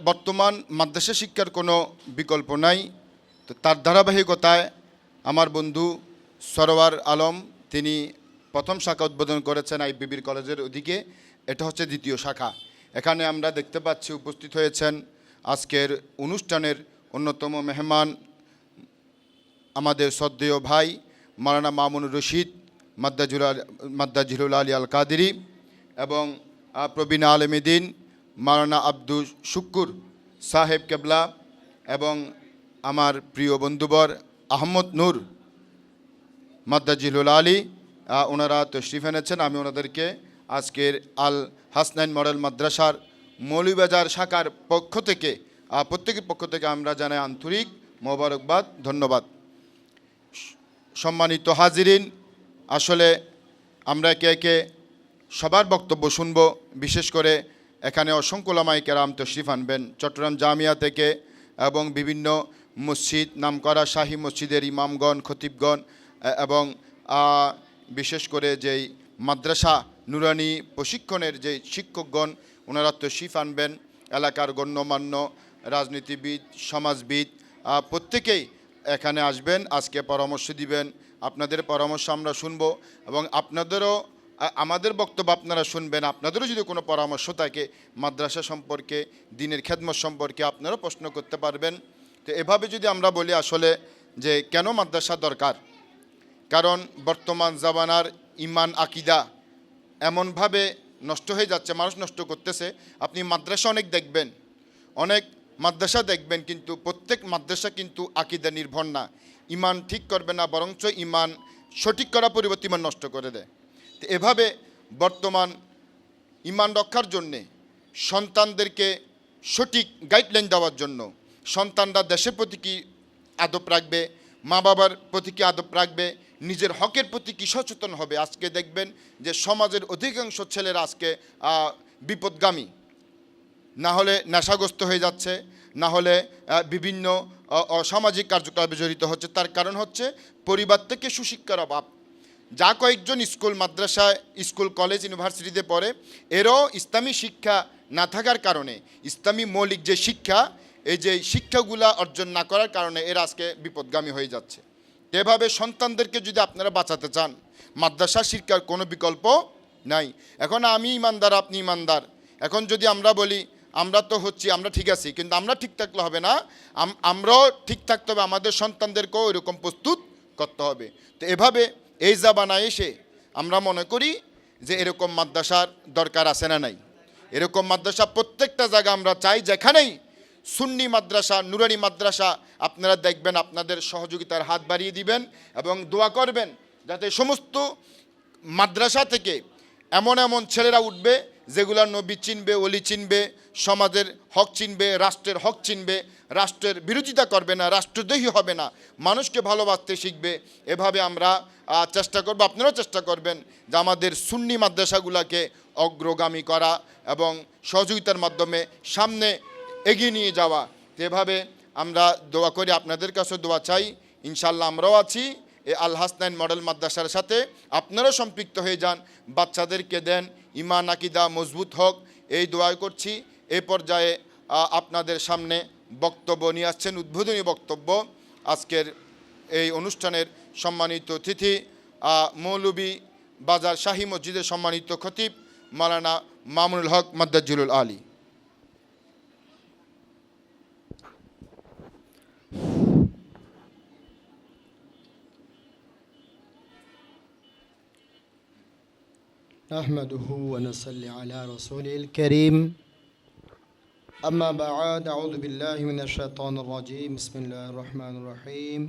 বর্তমান মাদ্রাসা শিক্ষার কোনো বিকল্প নাই। তো তার ধারাবাহিকতায় আমার বন্ধু সরোয়ার আলম তিনি প্রথম শাখা উদ্বোধন করেছেন আইবিবির কলেজের ওদিকে। এটা হচ্ছে দ্বিতীয় শাখা। এখানে আমরা দেখতে পাচ্ছি উপস্থিত হয়েছেন আজকের অনুষ্ঠানের অন্যতম মেহমান আমাদের শ্রদ্ধেয় ভাই মাওলানা মামুনুর রশিদ মাদ্দাজিলুল আলী আল কাদেরী এবং প্রবীণ আলেমীদ্বীন মাওলানা আব্দুল শুক্কুর সাহেব কেবলা এবং আমার প্রিয় বন্ধুবর আহমদ নূর মাদ্দাজিলুল আলী, ওনারা তশরিফ এনেছেন। আমি ওনাদেরকে আজকের আল হাসনাইন মডেল মাদ্রাসার মৌলভীবাজার শাখার পক্ষ থেকে প্রত্যেকের পক্ষ থেকে আমরা জানাই আন্তরিক মোবারকবাদ, ধন্যবাদ। সম্মানিত হাজিরিন, আসলে আমরা একে একে সবার বক্তব্য শুনব। বিশেষ করে এখানে অসংখ্য উলামায়ে কেরাম তশরিফ আনবেন চট্টগ্রাম জামিয়া থেকে এবং বিভিন্ন মসজিদ, নামকরা শাহী মসজিদের ইমামগণ, খতিবগণ এবং বিশেষ করে যেই মাদ্রাসা নুরানি প্রশিক্ষণের যে শিক্ষকগণ ওনারা তশরিফ আনবেন। এলাকার গণ্যমান্য রাজনীতিবিদ, সমাজবিদ প্রত্যেকেই এখানে আসবেন, আজকে পরামর্শ দিবেন। আপনাদের পরামর্শ আমরা শুনব এবং আপনাদেরও আমাদের বক্তব্য আপনারা শুনবেন। আপনাদেরও যদি কোনো পরামর্শ থাকে মাদ্রাসা সম্পর্কে, দ্বীনের খেদমত সম্পর্কে, আপনারাও প্রশ্ন করতে পারবেন। তো এভাবে যদি আমরা বলি আসলে যে কেন মাদ্রাসা দরকার, কারণ বর্তমান জামানার ইমান আকিদা এমনভাবে নষ্ট হয়ে যাচ্ছে, মানুষ নষ্ট করতেছে। আপনি মাদ্রাসা অনেক দেখবেন, অনেক মাদ্রাসা দেখবেন, কিন্তু প্রত্যেক মাদ্রাসা কিন্তু আকিদা নির্ভর না, ইমান ঠিক করবে না, বরঞ্চ ইমান সঠিক করা পরিবর্তে ইমান নষ্ট করে দেয়। তো এভাবে বর্তমান ইমান রক্ষার জন্যে সন্তানদেরকে সঠিক গাইডলাইন দেওয়ার জন্য, সন্তানরা দেশের প্রতি কী আদব রাখবে, মা বাবার প্রতি কী আদব রাখবে, নিজের হকের প্রতি কী সচেতন হবে। আজকে দেখবেন যে সমাজের অধিকাংশ ছেলেরা আজকে বিপদগামী, না হলে নেশাগ্রস্ত হয়ে যাচ্ছে, না হলে বিভিন্ন অসামাজিক কার্যকলাপে জড়িত হচ্ছে। তার কারণ হচ্ছে পরিবার থেকে সুশিক্ষার অভাব। যা কয়েকজন স্কুল, মাদ্রাসায়, স্কুল, কলেজ, ইউনিভার্সিটিতে পড়ে, এরও ইসলামী শিক্ষা না থাকার কারণে, ইসলামী মৌলিক যে শিক্ষা, এই যে শিক্ষাগুলা অর্জন না করার কারণে এরা আজকে বিপদগামী হয়ে যাচ্ছে। এভাবে সন্তানদেরকে যদি আপনারা বাঁচাতে চান, মাদ্রাসা শিক্ষার কোনো বিকল্প নাই। এখন আমি ইমানদার, আপনি ইমানদার, এখন যদি আমরা বলি আমরা তো হচ্ছি, আমরা ঠিক আছি, কিন্তু আমরা ঠিক থাকলে হবে না, আমরাও ঠিক থাকতে হবে, আমাদের সন্তানদেরকেও এরকম প্রস্তুত করতে হবে। তো এভাবে এই জামানায় এসে আমরা মনে করি যে এরকম মাদ্রাসার দরকার আছে না নাই। এরকম মাদ্রাসা প্রত্যেকটা জায়গা আমরা চাই, যেখানেই সুন্নি মাদ্রাসা, নুরানি মাদ্রাসা, আপনারা দেখবেন আপনাদের সহযোগিতার হাত বাড়িয়ে দিবেন এবং দোয়া করবেন যাতে সমস্ত মাদ্রাসা থেকে এমন এমন ছেলেরা উঠবে যেগুলা নবী চিনবে, ওলি চিনবে, সমাজের হক চিনবে, রাষ্ট্রের হক চিনবে, রাষ্ট্রের বিরোধিতা করবে না, রাষ্ট্রদ্রোহী হবে না, মানুষকে ভালোবাসতে শিখবে। এভাবে আমরা চেষ্টা করব, আপনারাও চেষ্টা করবেন যে আমাদের সুন্নি মাদ্রাসাগুলোকে অগ্রগামী করা এবং সহযোগিতার মাধ্যমে সামনে এগিয়ে নিয়ে যাওয়া। এভাবে আমরা দোয়া করি, আপনাদের কাছে দোয়া চাই। ইনশাল্লাহ আমরাও আছি এই আল হাসনাইন মডেল মাদ্রাসার সাথে, আপনারাও সম্পৃক্ত হয়ে যান, বাচ্চাদেরকে দেন, ইমান আকিদা মজবুত হোক, এই দোয়া করছি। এই পর্যায়ে আপনাদের সামনে বক্তব্য নিয়ে আসছেন, উদ্বোধনী বক্তব্য আজকের এই অনুষ্ঠানের সম্মানিত অতিথি মৌলভী বাজার শাহী মসজিদের সম্মানিত খতিব মাওলানা মামুনুল হক মাদ্দাজিলুল আলী। نحمده ونصلي على رسوله الكريم أما بعد أعوذ بالله من الشيطان الرجيم بسم الله الرحمن الرحيم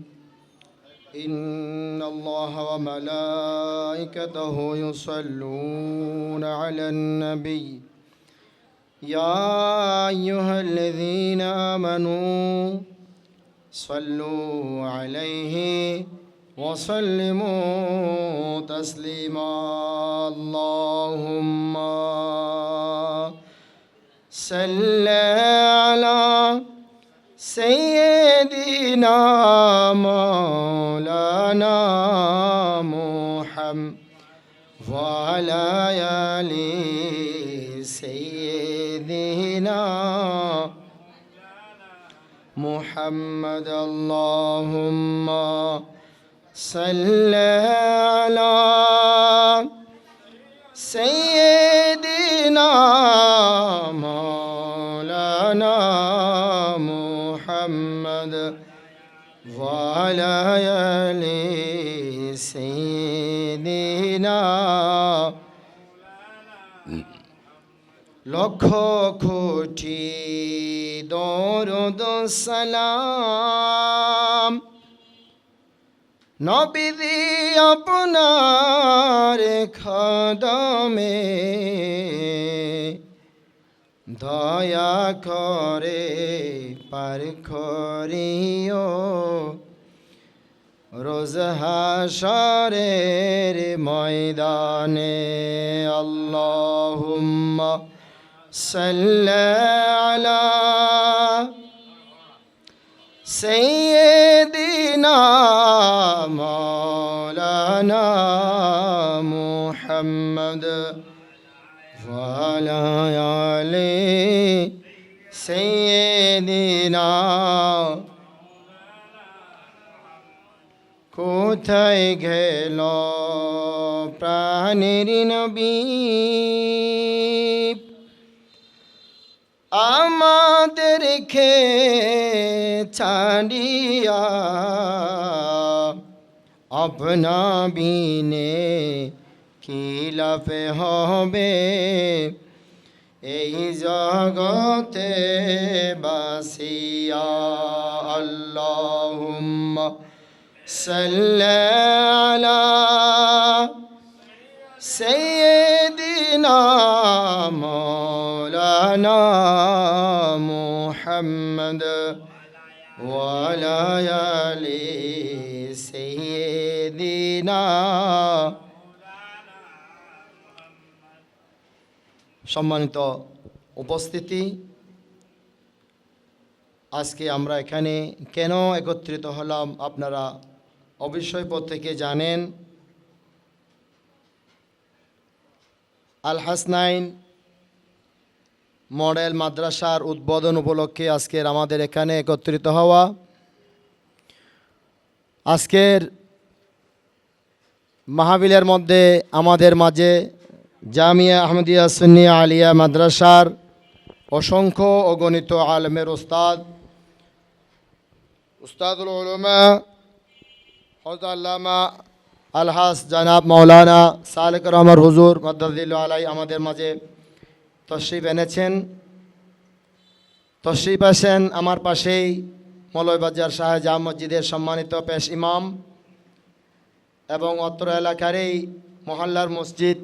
إن الله وملائكته يصلون على النبي يا أيها الذين آمنوا صلوا عليه وسلموا تسليما اللهم صل على سيدنا مولانا محمد وعلى آل سيدنا محمد اللهم صل على سيدنا مولانا محمد وعلى آل سيدنا লক্ষ কোটি দরুদ সালাম নবীজি আপনার খদমে দয়া করে পার করিও রোজ হাশরের ময়দানে আল্লাহুম্মা সাল্লি আলা সাইয়্যিদিনা মাওলানা মুহাম্মদ ওয়া আলা আলি সাইয়্যিদিনা কোথায় গেল প্রাণের নবী আমাদেরকে ছাড়িয়া আপনা বিনে কি লাভ হবে এই জগতে বাসিয়া আল্লাহুম্মা সাল্লি আলা সাইয়্যিদিনা মাওলানা মুহাম্মদ ওয়া আলা আলি সাইয়্যিদিনা। সম্মানিত উপস্থিতি, আজকে আমরা এখানে কেন একত্রিত হলাম আপনারা অবশ্যই প্রত্যেকে জানেন। আল হাসনাইন মডেল মাদ্রাসার উদ্বোধন উপলক্ষে আজকের আমাদের এখানে একত্রিত হওয়া। আজকের মাহফিলের মধ্যে আমাদের মাঝে জামিয়া আহমদিয়া সুন্নিয়া আলিয়া মাদ্রাসার অসংখ্য অগণিত আলেমের উস্তাদুল উলামা হযরত আল্লামা আলহাস জনাব মাওলানা সালেক রহমান হুজুর মাদ্দাজিল্লাহু আলাই আমাদের মাঝে তশরিফ এনেছেন। তশরিফ আসেন আমার পাশেই মৌলভীবাজার শাহজাহান মসজিদের সম্মানিত পেশ ইমাম এবং অত্র এলাকার এই মহল্লার মসজিদ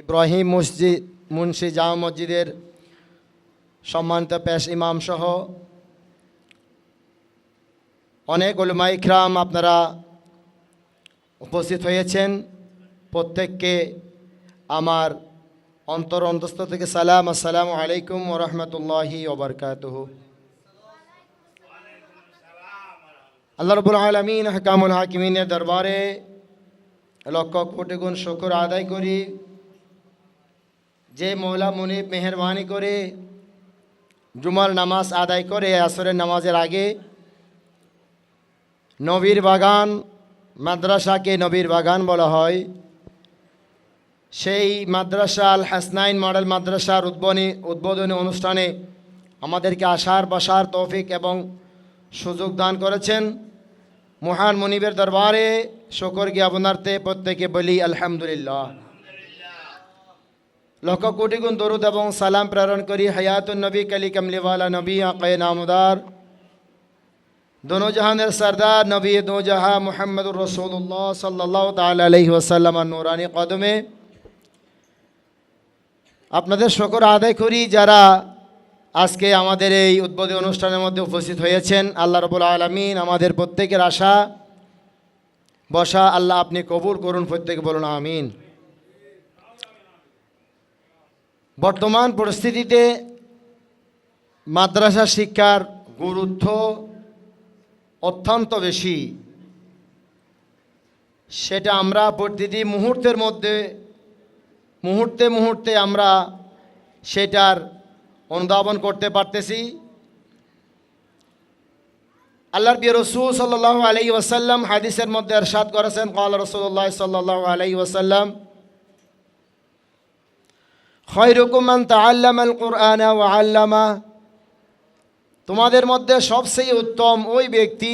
ইব্রাহিম মসজিদ মুন্সি জামা মসজিদের সম্মানিত পেশ ইমাম সহ অনেক উলামা ইকরাম আপনারা উপস্থিত হয়েছেন। প্রত্যেককে আমার অন্তঃস্থ থেকে সালাম, আসসালামু আলাইকুম ওয়া রাহমাতুল্লাহি ওয়া বারাকাতুহু। আল্লাহ রাব্বুল আলামিন আহকামুল হাকিমিনের দরবারে লক্ষ কোটি গুণ শুকর আদায় করি যে মওলা মুনিব মেহেরবানি করে জুমার নামাজ আদায় করে আসরের নামাজের আগে নবীর বাগান মাদ্রাসাকে নবীর বাগান বলা হয়। সেই মাদ্রাসা আল হাসনাইন মডেল মাদ্রাসার উদ্বোধনী অনুষ্ঠানে আমাদেরকে আসার বসার তৌফিক এবং সুযোগ দান করেছেন। মহান মুনিবের দরবারে শুকর জ্ঞাপনার্থে প্রত্যেকে বলি আলহামদুলিল্লাহ। লক্ষ কোটি গুণ দরুদ এবং সালাম প্রেরণ করি হায়াতুন নবী কালি কমলিওয়ালা নবী আকায়ে নামদার दोनों जहाনের सरदार नबी दो जहां मुहम्मदुर रसूलुल्लाह सल्लल्लाहु ताला अलैहि वसल्लम नूरानी कदमे আপনাদের শুকর আদায় করি যারা আজকে আমাদের এই উদ্বোধনী অনুষ্ঠানের মধ্যে উপস্থিত হয়েছেন। আল্লাহ রাব্বুল আলামিন আমাদের প্রত্যেকের আশা বসা আল্লাহ আপনি কবুল করুন, প্রত্যেকে বলুন আমিন। বর্তমান পরিস্থিতিতে মাদ্রাসা শিক্ষার গুরুত্ব অত্যন্ত বেশি, সেটা আমরা প্রতিটি মুহূর্তে মুহূর্তে আমরা সেটার অনুধাবন করতে পারতেছি। আল্লাহর প্রিয় রাসূল সাল্লাল্লাহু আলাইহি ওয়াসাল্লাম হাদিসের মধ্যে ইরশাদ করেছেন, ক্বালা রাসূলুল্লাহ সাল্লাল্লাহু আলাইহি ওয়াসাল্লাম, খায়রুকুম মান তাআল্লামাল কুরআনা ওয়া আল্লামা, তোমাদের মধ্যে সবচেয়ে উত্তম ওই ব্যক্তি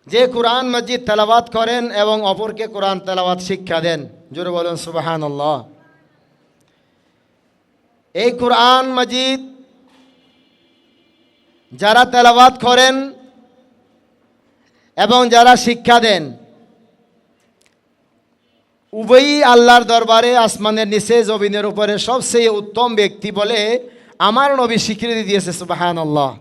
যে কোরআন মাজিদ তেলাওয়াত করেন এবং অপরকে কোরআন তেলাওয়াত শিক্ষা দেন। জোরে বলেন সুবহানাল্লাহ। এই কোরআন মাজিদ যারা তেলাওয়াত করেন এবং যারা শিক্ষা দেন, উভয়ই আল্লাহর দরবারে আসমানের নিচে জমিনের উপরে সবচেয়ে উত্তম ব্যক্তি বলে আমার নবী স্বীকৃতি দিয়েছে। সুবহানাল্লাহ।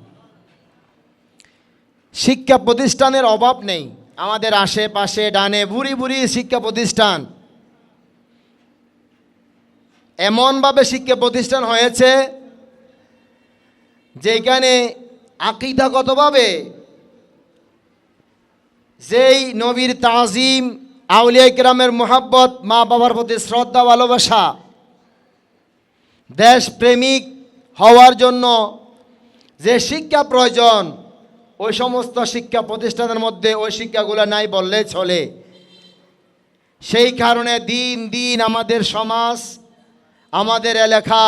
শিক্ষা প্রতিষ্ঠানের অভাব নেই আমাদের আশেপাশে, ডানে বুড়ি বুড়ি শিক্ষা প্রতিষ্ঠান। এমনভাবে শিক্ষা প্রতিষ্ঠান হয়েছে যেখানে আকীদাগতভাবে যেই নবীর তাজিম, আউলিয়া ইকরামের মোহাব্বত, মা বাবার প্রতি শ্রদ্ধা ভালোবাসা, দেশপ্রেমিক হওয়ার জন্য যে শিক্ষা প্রয়োজন, ওই সমস্ত শিক্ষা প্রতিষ্ঠানের মধ্যে ওই শিক্ষাগুলো নাই বললে চলে। সেই কারণে দিন দিন আমাদের সমাজ, আমাদের এলাকা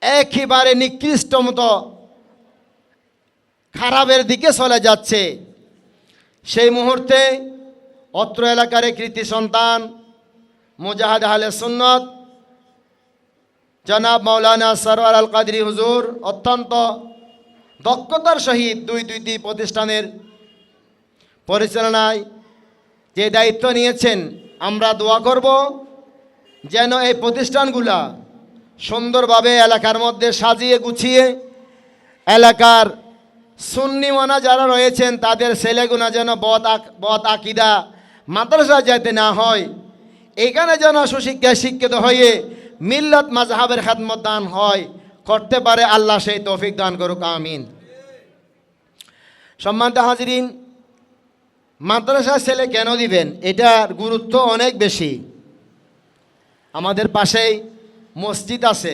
একেবারে নিকৃষ্ট মতো খারাপের দিকে চলে যাচ্ছে। সেই মুহূর্তে অত্র এলাকার কৃতি সন্তান মুজাহিদ আহলে সুন্নাত জনাব মাওলানা সরওয়ার আল কাদরি হুজুর অত্যন্ত দক্ষতার সহিত দুইটি প্রতিষ্ঠানের পরিচালনায় যে দায়িত্ব নিয়েছেন, আমরা দোয়া করব যেন এই প্রতিষ্ঠানগুলা সুন্দরভাবে এলাকার মধ্যে সাজিয়ে গুছিয়ে এলাকার সুন্নিওয়ানা যারা রয়েছেন তাদের ছেলেগুনা যেন বদ আকিদা মাদ্রাসা যেতে না হয়, এখানে যেন সুশিক্ষায় শিক্ষিত হয়ে মিল্লাত মাযহাবের খেদমত দান হয় করতে পারে। আল্লাহ সেই তৌফিক দান করুক, আমিন। সম্মানিত হাজিরিন, মাদ্রাসায় ছেলে কেন দিবেন, এটার গুরুত্ব অনেক বেশি। আমাদের পাশেই মসজিদ আছে,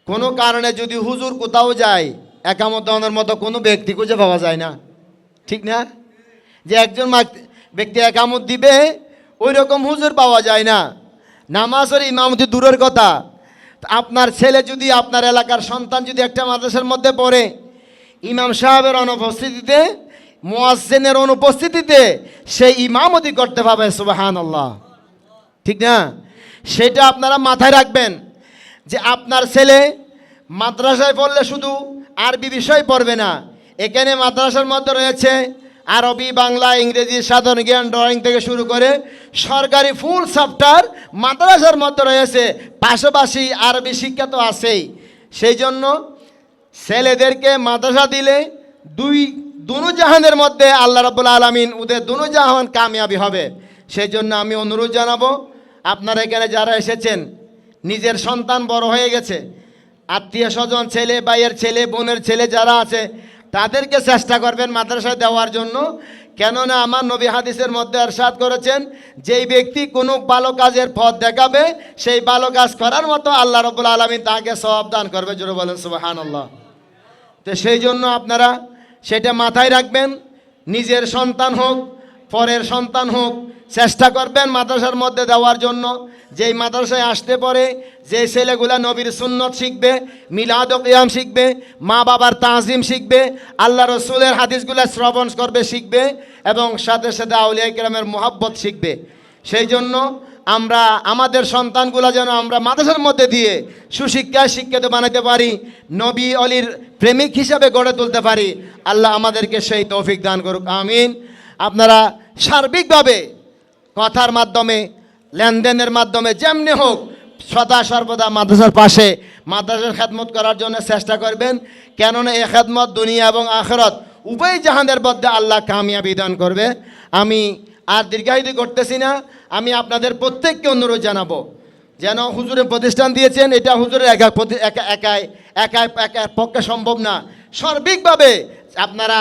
কোনো কারণে যদি হুজুর কোথাও যায়, একামত দেওয়ানোর মতো কোনো ব্যক্তি খুঁজে পাওয়া যায় না, ঠিক না? যে একজন ব্যক্তি একামত দিবে ওই রকম হুজুর পাওয়া যায় না। নামাজের ইমামতি দূরের কথা, আপনার ছেলে যদি, আপনার এলাকার সন্তান যদি একটা মাদ্রাসার মধ্যে পড়ে, ইমাম সাহেবের অনুপস্থিতিতে, মুয়াজ্জিনের অনুপস্থিতিতে সেই ইমামতি করতে পাবে। সুবহানাল্লাহ, ঠিক না? সেটা আপনারা মাথায় রাখবেন যে আপনার ছেলে মাদ্রাসায় পড়লে শুধু আরবি বিষয় পড়বে না, এখানে মাদ্রাসার মধ্যে রয়েছে আরবি, বাংলা, ইংরেজি, সাধারণ জ্ঞান, ড্রয়িং থেকে শুরু করে সরকারি ফুল চ্যাপ্টার মাদ্রাসার মধ্যে রয়েছে, পাশাপাশি আরবি শিক্ষা তো আছেই। সেই জন্য ছেলেদেরকে মাদ্রাসা দিলে দুনো জাহানের মধ্যে আল্লাহ রাব্বুল আলামিন ওদের দুনো জাহান কামিয়াবি হবে। সেই জন্য আমি অনুরোধ জানাবো, আপনারা এখানে যারা এসেছেন, নিজের সন্তান বড় হয়ে গেছে, আত্মীয় স্বজন, ছেলে ভাইয়ের ছেলে, বোনের ছেলে যারা আছে, তাদেরকে চেষ্টা করবেন মাদ্রাসায় দেওয়ার জন্য। কেননা আমার নবী হাদিসের মধ্যে ইরশাদ করেছেন, যেই ব্যক্তি কোনো ভালো কাজের পথ দেখাবে, সেই ভালো কাজ করার মতো আল্লাহ রাব্বুল আলামিন তাকে সওয়াব দান করবে। জোরে বলেন সুবহানাল্লাহ। তো সেই জন্য আপনারা সেটা মাথায় রাখবেন, নিজের সন্তান হোক, পরের সন্তান হোক, চেষ্টা করবেন মাদ্রাসার মধ্যে দেওয়ার জন্য। যেই মাদ্রাসায় আসতে পারে, যে ছেলেগুলা নবীর সুন্নত শিখবে, মিলাদ ও কিয়াম শিখবে, মা বাবার তাজিম শিখবে, আল্লাহ রসুলের হাদিসগুলা শ্রবণ করবে, শিখবে, এবং সাথে সাথে আউলিয়া কিরামের মোহাব্বত শিখবে। সেই জন্য আমরা আমাদের সন্তানগুলা যেন আমরা মাদ্রাসার মধ্যে দিয়ে সুশিক্ষায় শিক্ষিত বানাতে পারি, নবী অলির প্রেমিক হিসাবে গড়ে তুলতে পারি। আল্লাহ আমাদেরকে সেই তৌফিক দান করুক, আমিন। আপনারা সার্বিকভাবে কথার মাধ্যমে, লেনদেনের মাধ্যমে, যেমনি হোক সদা সর্বদা মাদ্রাসার পাশে মাদ্রাসার খেদমত করার জন্য চেষ্টা করবেন। কেননা এই খেদমত দুনিয়া এবং আখিরাত উভয় জাহানের মধ্যে আল্লাহ কামিয়াবি দান করবে। আমি আর দীর্ঘায়িত করতেছি না, আমি আপনাদের প্রত্যেককে অনুরোধ জানাবো যেন হুজুরের প্রতিষ্ঠান দিয়েছেন, এটা হুজুরের একাই পক্ষে সম্ভব না। সার্বিকভাবে আপনারা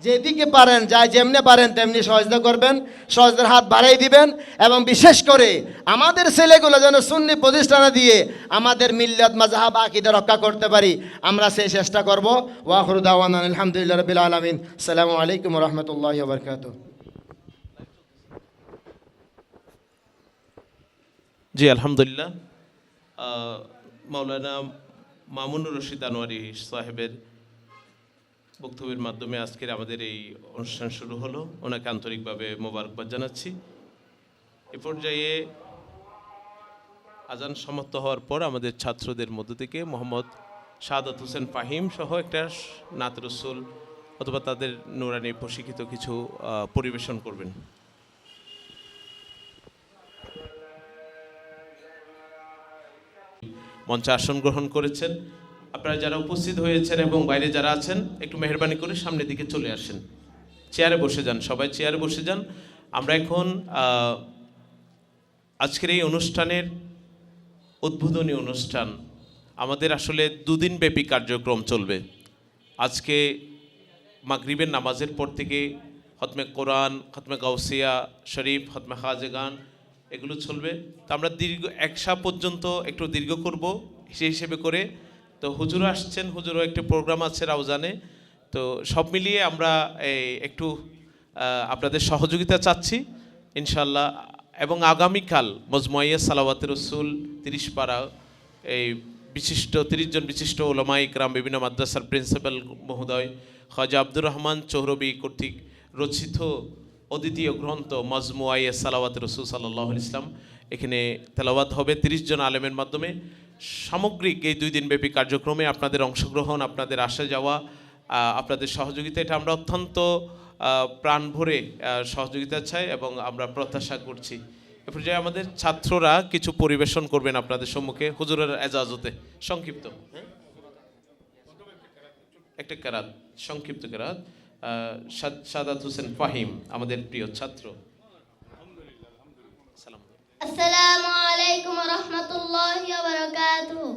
যেদিকে পারেন, যাই যেমনে পারেন তেমনি সহযোগিতা করবেন, সহজদের হাত বাড়াই দিবেন। এবং বিশেষ করে আমাদের ছেলেগুলো যেন সুন্নি প্রতিষ্ঠানে দিয়ে আমাদের মিল্লাত মাযহাব আকীদা রক্ষা করতে পারি, আমরা সেই চেষ্টা করব। ওয়া আখিরু দাওয়ানা আলহামদুলিল্লাহি রাব্বিল আলামিন। আসসালামু আলাইকুম ওয়া রাহমাতুল্লাহি ওয়া বারাকাতুহু। জি আলহামদুলিল্লাহ, মাওলানা মামুনুর রশিদ আনোয়ারি সাহেবের বক্তব্যের মাধ্যমে আজকের আমাদের এই অনুষ্ঠান শুরু হলো। ওনাকে আন্তরিকভাবে মোবারকবাদ জানাচ্ছি। এ পর্যায়ে আজান সমাপ্ত হওয়ার পর আমাদের ছাত্রদের মধ্য থেকে মোহাম্মদ শাহাদাত হোসেন ফাহিম সহ একটা নাত রসুল অথবা তাদের নুরানি প্রশিক্ষিত কিছু পরিবেশন করবেন। মঞ্চে আসন গ্রহণ করেছেন। আপনারা যারা উপস্থিত হয়েছেন এবং বাইরে যারা আছেন একটু মেহরবানি করে সামনের দিকে চলে আসেন, চেয়ারে বসে যান, সবাই চেয়ারে বসে যান। আমরা এখন আজকের এই অনুষ্ঠানের উদ্বোধনী অনুষ্ঠান, আমাদের আসলে দুদিন ব্যাপী কার্যক্রম চলবে। আজকে মাগরিবের নামাজের পর থেকে খতমে কোরআন, খতমে গাউসিয়া শরীফ, খতমে খাজেগান এগুলো চলবে। তো আমরা দীর্ঘ এক সপ্তাহ পর্যন্ত একটু দীর্ঘ করব সেই হিসেবে করে। তো হুজুরও আসছেন, হুজুরও একটু প্রোগ্রাম আছে রাউজানে। তো সব মিলিয়ে আমরা একটু আপনাদের সহযোগিতা চাচ্ছি ইনশাল্লাহ। এবং আগামীকাল মজমুয়া সালাওয়াতে রসুল 30 পারা এই বিশিষ্ট 30 জন বিশিষ্ট ওলামা ইকরাম, বিভিন্ন মাদ্রাসার প্রিন্সিপাল মহোদয় খাজা আব্দুর রহমান চৌহরবী কর্তৃক রচিত অদ্বিতীয় গ্রন্থ মজমুয়া সালাওয়াতে রসুল সাল্লাল্লাহু আলাইহি ইসলাম এখানে তেলাওয়াত হবে 30 জন আলেমের মাধ্যমে। সামগ্রিক এই 2 দিনব্যাপী কার্যক্রমে আপনাদের অংশগ্রহণ, আপনাদের আসা যাওয়া, আপনাদের সহযোগিতা, এটা আমরা অত্যন্ত প্রাণ ভরে সহযোগিতা চাই এবং আমরা প্রত্যাশা করছি। এ পর্যায়ে আমাদের ছাত্ররা কিছু পরিবেশন করবেন আপনাদের সম্মুখে হুজুরের এজাজতে। সংক্ষিপ্ত একটা কেরাত, সংক্ষিপ্ত কেরাত শাহাদাত হোসেন ফাহিম আমাদের প্রিয় ছাত্র। আসসালামু আলাইকুম ওয়া রাহমাতুল্লাহি ওয়া বারাকাতুহু।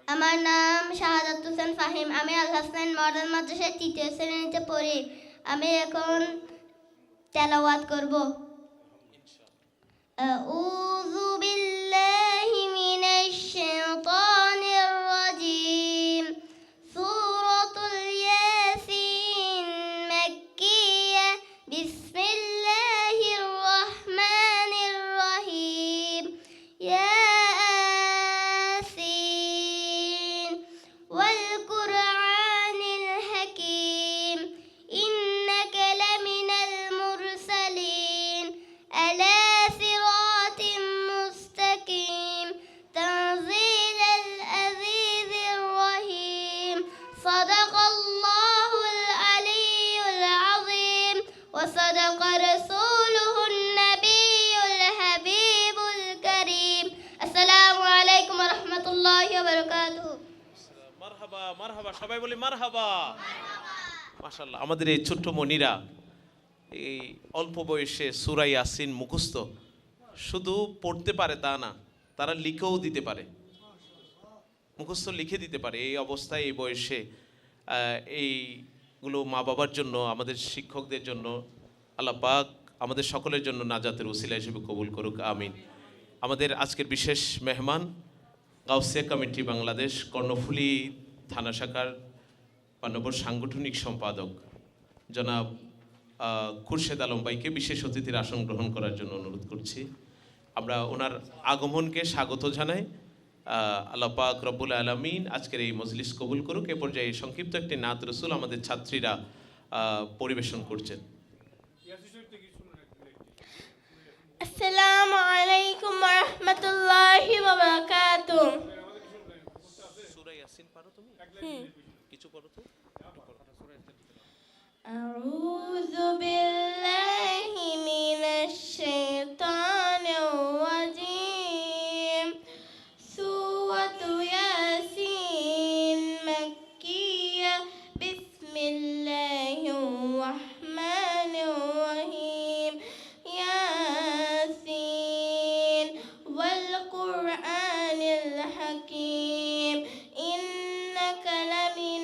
আমার নাম শাহাদাত হোসেন ফাহিম। আমি আল হাসনাইন মডেল মাদ্রাসায় 3য় শ্রেণীতে পড়ি। আমি এখন তেলাওয়াত করব। আউযু বিল্লাহি মিনাশ শাইতানির রাজিম। সূরাতুল ইয়াসিন মাক্কিয়া। বিসমিল্লাহির রহমানির রহিম। ইয়াসিন ওয়াল কুরআনিল হাকীম। ইন্নাকা লামিনাল মুরসালিন আলা সিরাতিম মুস্তাকিম। তানজিলাল আজিজির রহিম। সাদাকাল্লাহুল আলিয়্যুল আযীম ওয়া সাদাকা রাসূলুহুন নাবিয়্যুল হাবিবুল কারীম। আসসালামু আলাইকুম ওয়া রাহমাতুল্লাহি ওয়া বারাকাতুহু। মারহাবা মারহাবা, সবাই বলি মারহাবা। মাশাআল্লাহ, আমাদের এই ছোট্ট মনিরা এই অল্প বয়সে সূরা ইয়াসিন মুখস্থ, শুধু পড়তে পারে তা না, তারা লিখেও দিতে পারে, মুখস্থ লিখে দিতে পারে। এই অবস্থায় এই বয়সে এইগুলো মা বাবার জন্য, আমাদের শিক্ষকদের জন্য আল্লাহ পাক আমাদের সকলের জন্য নাজাতের উসিলা হিসেবে কবুল করুক, আমিন। আমাদের আজকের বিশেষ মেহমান গাউসিয়া কমিটি বাংলাদেশ কর্ণফুলী থানা শাখার 5 নম্বর সাংগঠনিক সম্পাদক জনাব খুরশেদ আলম ভাইকে বিশেষ অতিথির আসন গ্রহণ করার জন্য অনুরোধ করছি। আমরা ওনার আগমনকে স্বাগত জানাই। আল্লাহ পাক রব্বুল আলামিন আজকের এই মজলিস কবুল করুক। এ পর্যায়ে সংক্ষিপ্ত একটি নাত রসুল আমাদের ছাত্রীরা পরিবেশন করছেন। আসসালামু আলাইকুম ওয়া রাহমাতুল্লাহি ওয়া বারাকাতুহু। সূরা ইয়াসিন পারো তুমি? কিছু পড়ো তো। আউযু বিল্লাহি মিনাশ শাইতানির রাজীম। সূরাতু ইয়াসিন মাক্কিয়া। বিসমিল্লাহির রাহমানির রহিম। ইয়াসিন ওয়াল কুরআনিল হাকীম। ইন্নাকা লামিনাল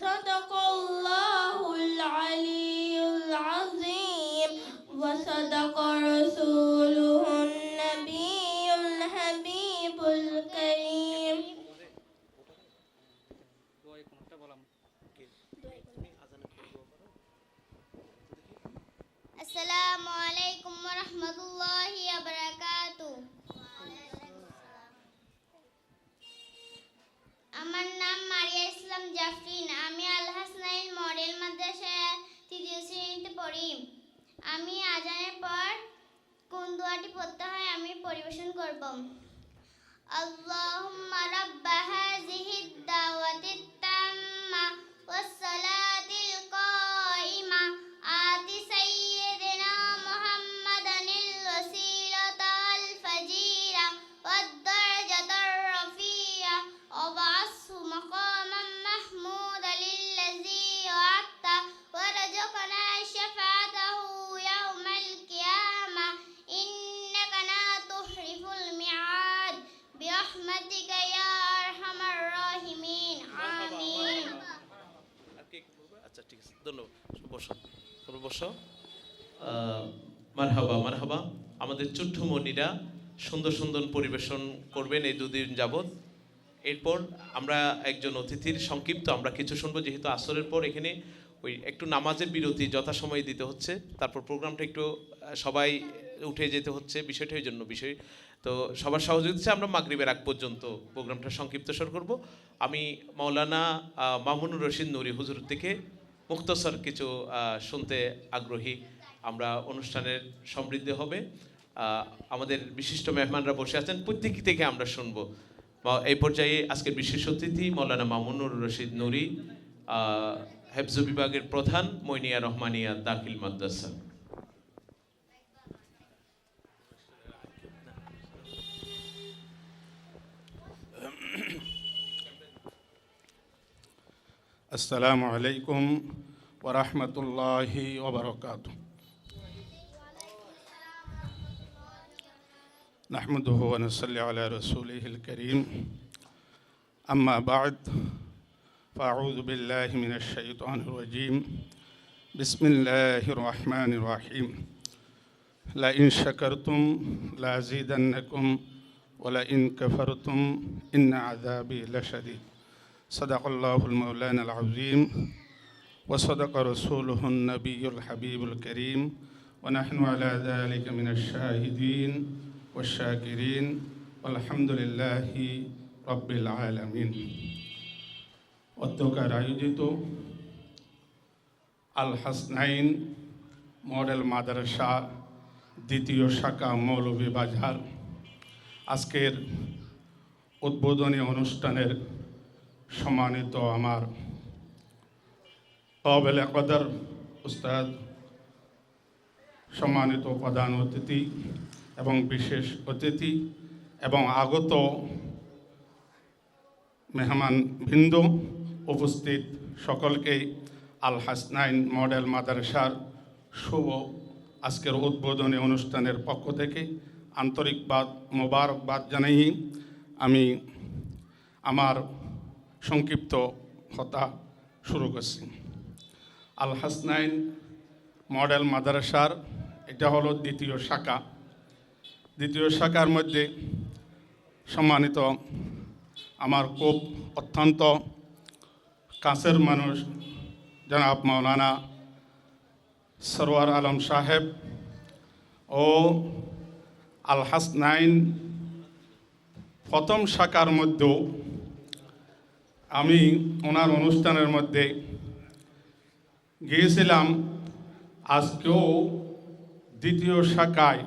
صدق الله العلي العظيم وصدق رسوله النبي الحبيب الكريم আসসালামু আলাইকুম ওয়া রাহমাতুল্লাহি ওয়া বারাকাতুহু। আমার নাম মারিয়া ইসলাম জাফরিন। আমি আল হাসনাইন মডেল মাদ্রাসায় তৃতীয় শ্রেণীতে পড়ি। আমি আজানের পর কোন দোয়াটি পড়তে হয় আমি পরিবেশন করব। আল্লাহুম্মা রাব্বা হাযিহিদ দাওয়াতিত তাম্মা ওয়াস সালাতিল কাইমা আতি সাইয়্যিদিনা মুহাম্মাদানিল ওয়াসিলাতা ওয়াল ফাজিলা ওয়াদ দারাজাতার রাফিয়া ওয়াবআসহু মাকামান মাহমুদান লিল্লাযী ওয়া'আদতা ওয়ারযুকনা শাফা'তাহু ইয়াওমাল কিয়ামা ইন্নাকা লা তুখলিফুল মি'আদ বিরহমাতিকা ইয়া আরহামার রাহিমিন আমিন। আচ্ছা ঠিক আছে, ধন্যবাদ। বসো, তোমরা বসো। মারহাবা মারহাবা। আমাদের চুঠ্ঠুমণিরা সুন্দর সুন্দর পরিবেশন করবেন এই দুদিন যাবত। এরপর আমরা একজন অতিথির সংক্ষিপ্ত আমরা কিছু শুনবো, যেহেতু আসরের পর এখানে ওই একটু নামাজের বিরতি যথাসময়ে দিতে হচ্ছে, তারপর প্রোগ্রামটা একটু সবাই উঠে যেতে হচ্ছে, বিষয়টা এই জন্য বিষয়। তো সবার সহযোগিতা আমরা মাগরিবের আগ পর্যন্ত প্রোগ্রামটা সংক্ষিপ্ত শুরু করব। আমি মাওলানা মামুনুর রশিদ নুরি হুজুর থেকে মুখতসর কিছু শুনতে আগ্রহী। আমরা অনুষ্ঠানের সমৃদ্ধি হবে। আমাদের বিশিষ্ট মেহমানরা বসে আছেন, প্রত্যেক থেকে আমরা শুনবো। এই পর্যায়ে আজকের বিশেষ অতিথি মাওলানা মামুনুর রশিদ নুরি, হেফজ বিভাগের প্রধান, মইনিয়া রহমানিয়া দাখিল মাদ্রাসা। السلام عليكم ورحمة الله وبركاته. نحمده ونصلي على رسوله الكريم. أما بعد فأعوذ بالله من الشيطان الرجيم. بسم الله الرحمن الرحيم. لئن شكرتم لأزيدنكم ولئن كفرتم إن عذابي لشديد. صدق الله المولانا العظيم وصدق رسوله النبي الحبيب الكريم ونحن على ذلك من الشاهدين والشاكرين والحمد لله رب العالمين. অধ্যকার আয়োজিত আল হাসনাইন মডেল মাদ্রাসা দ্বিতীয় শাখা মৌলভীবাজার আজকের উদ্বোধনী অনুষ্ঠানের সম্মানিত আমার কাবিল কদর উস্তাদ, সম্মানিত প্রধান অতিথি এবং বিশেষ অতিথি এবং আগত মেহমান বৃন্দ, উপস্থিত সকলকে আল হাসনাইন মডেল মাদ্রাসার শুভ আজকের উদ্বোধনী অনুষ্ঠানের পক্ষ থেকে আন্তরিকবাদ মোবারকবাদ জানাই আমি আমার সংক্ষিপ্ত কথা শুরু করছি। আল হাসনাইন মডেল মাদ্রাসার এটা হলো দ্বিতীয় শাখা। দ্বিতীয় শাখার মধ্যে সম্মানিত আমার খুব অত্যন্ত কাছের মানুষ জনাব মাওলানা সরওয়ার আলম সাহেব ও আল হাসনাইন প্রথম শাখার মধ্যেও আমি ওনার অনুষ্ঠানের মধ্যে গিয়েছিলাম। আজকেও দ্বিতীয় শাখায়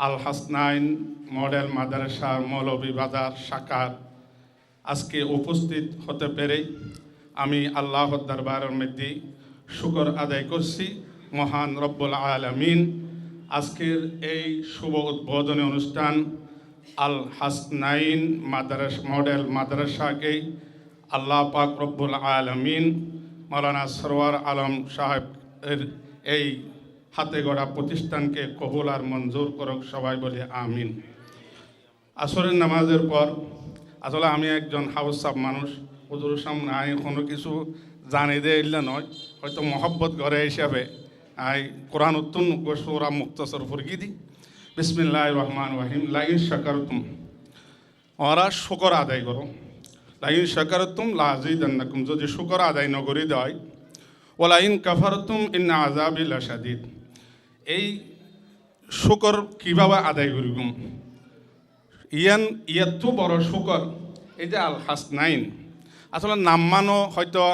আল হাসনাইন মডেল মাদ্রাসার মৌলভীবাজার শাখার আজকে উপস্থিত হতে পেরে আমি আল্লাহর দরবারের মধ্যে শুকর আদায় করছি মহান রব্বুল আলামিন। আজকের এই শুভ উদ্বোধনী অনুষ্ঠান আল হাসনাইন মাদ্রাসা মডেল মাদ্রাসাকে আল্লাহ পাক রব্বুল আলামিন মাওলানা সরওয়ার আলম সাহেবের এই হাতে গড়া প্রতিষ্ঠানকে কবুল আর মঞ্জুর করুক, সবাই বলি আমিন। আসরের নামাজের পর আসলে আমি একজন হাউস সাব মানুষ, হুজুরের সামনে আমি কোনো কিছু জানি দে ইল্লা নয় হয়তো মহব্বত করে হিসাবে আই কোরআন উত্তম গোসরা মুক্তসর ফুরগি দি বিসমিল্লাহির রহমানির রহিম লাইন শাকারতুম ওরা শুকর আদায় করো লাইন শাকারতুম লাযিদান্নাকুম যদি শুকর আদায় নগরী দেয় ওয়ালাইন কাফারতুম ইন্না আযাবি লাশাদীদ এই শুকর কিভাবে আদায় করিগুম ইয়াতো বড় শুকর এই যে আল হাসনাইন আসলে নাম্মানো হয়তো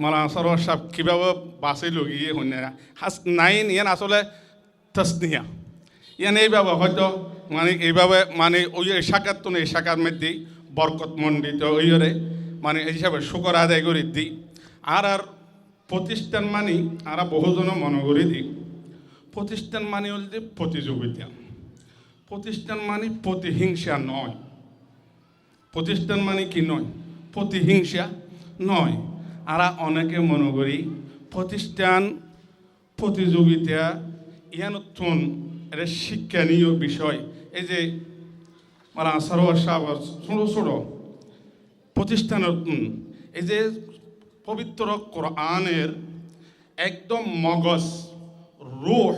মালা সরোয়ার সাহেব কীভাবে বাসে লগিয়ে শুনে হাসনাইন ইয়ান আসলে তসনিয়া ইয়ান এইভাবে হয়তো মানে এইভাবে মানে ওই শাখার তো এই শাখার মধ্যে বরকত মণ্ডিত ওইরে মানে এই হিসাবে শুকর আদায় করে দিই আর প্রতিষ্ঠান মানি আর বহুজন মনে করে দিই প্রতিষ্ঠান মানে হল যে প্রতিযোগিতা প্রতিষ্ঠান মানে প্রতিহিংসা নয় প্রতিষ্ঠান মানে কি নয় প্রতিহিংসা নয় আর অনেকে মনে করি প্রতিষ্ঠান প্রতিযোগিতা ইয়ানতুন এটা শিক্ষণীয় বিষয় এই যে মারা সরোয়ার সাহেব ছোটো ছোটো প্রতিষ্ঠানের এই যে পবিত্র কোরআনের একদম মগজ রুহ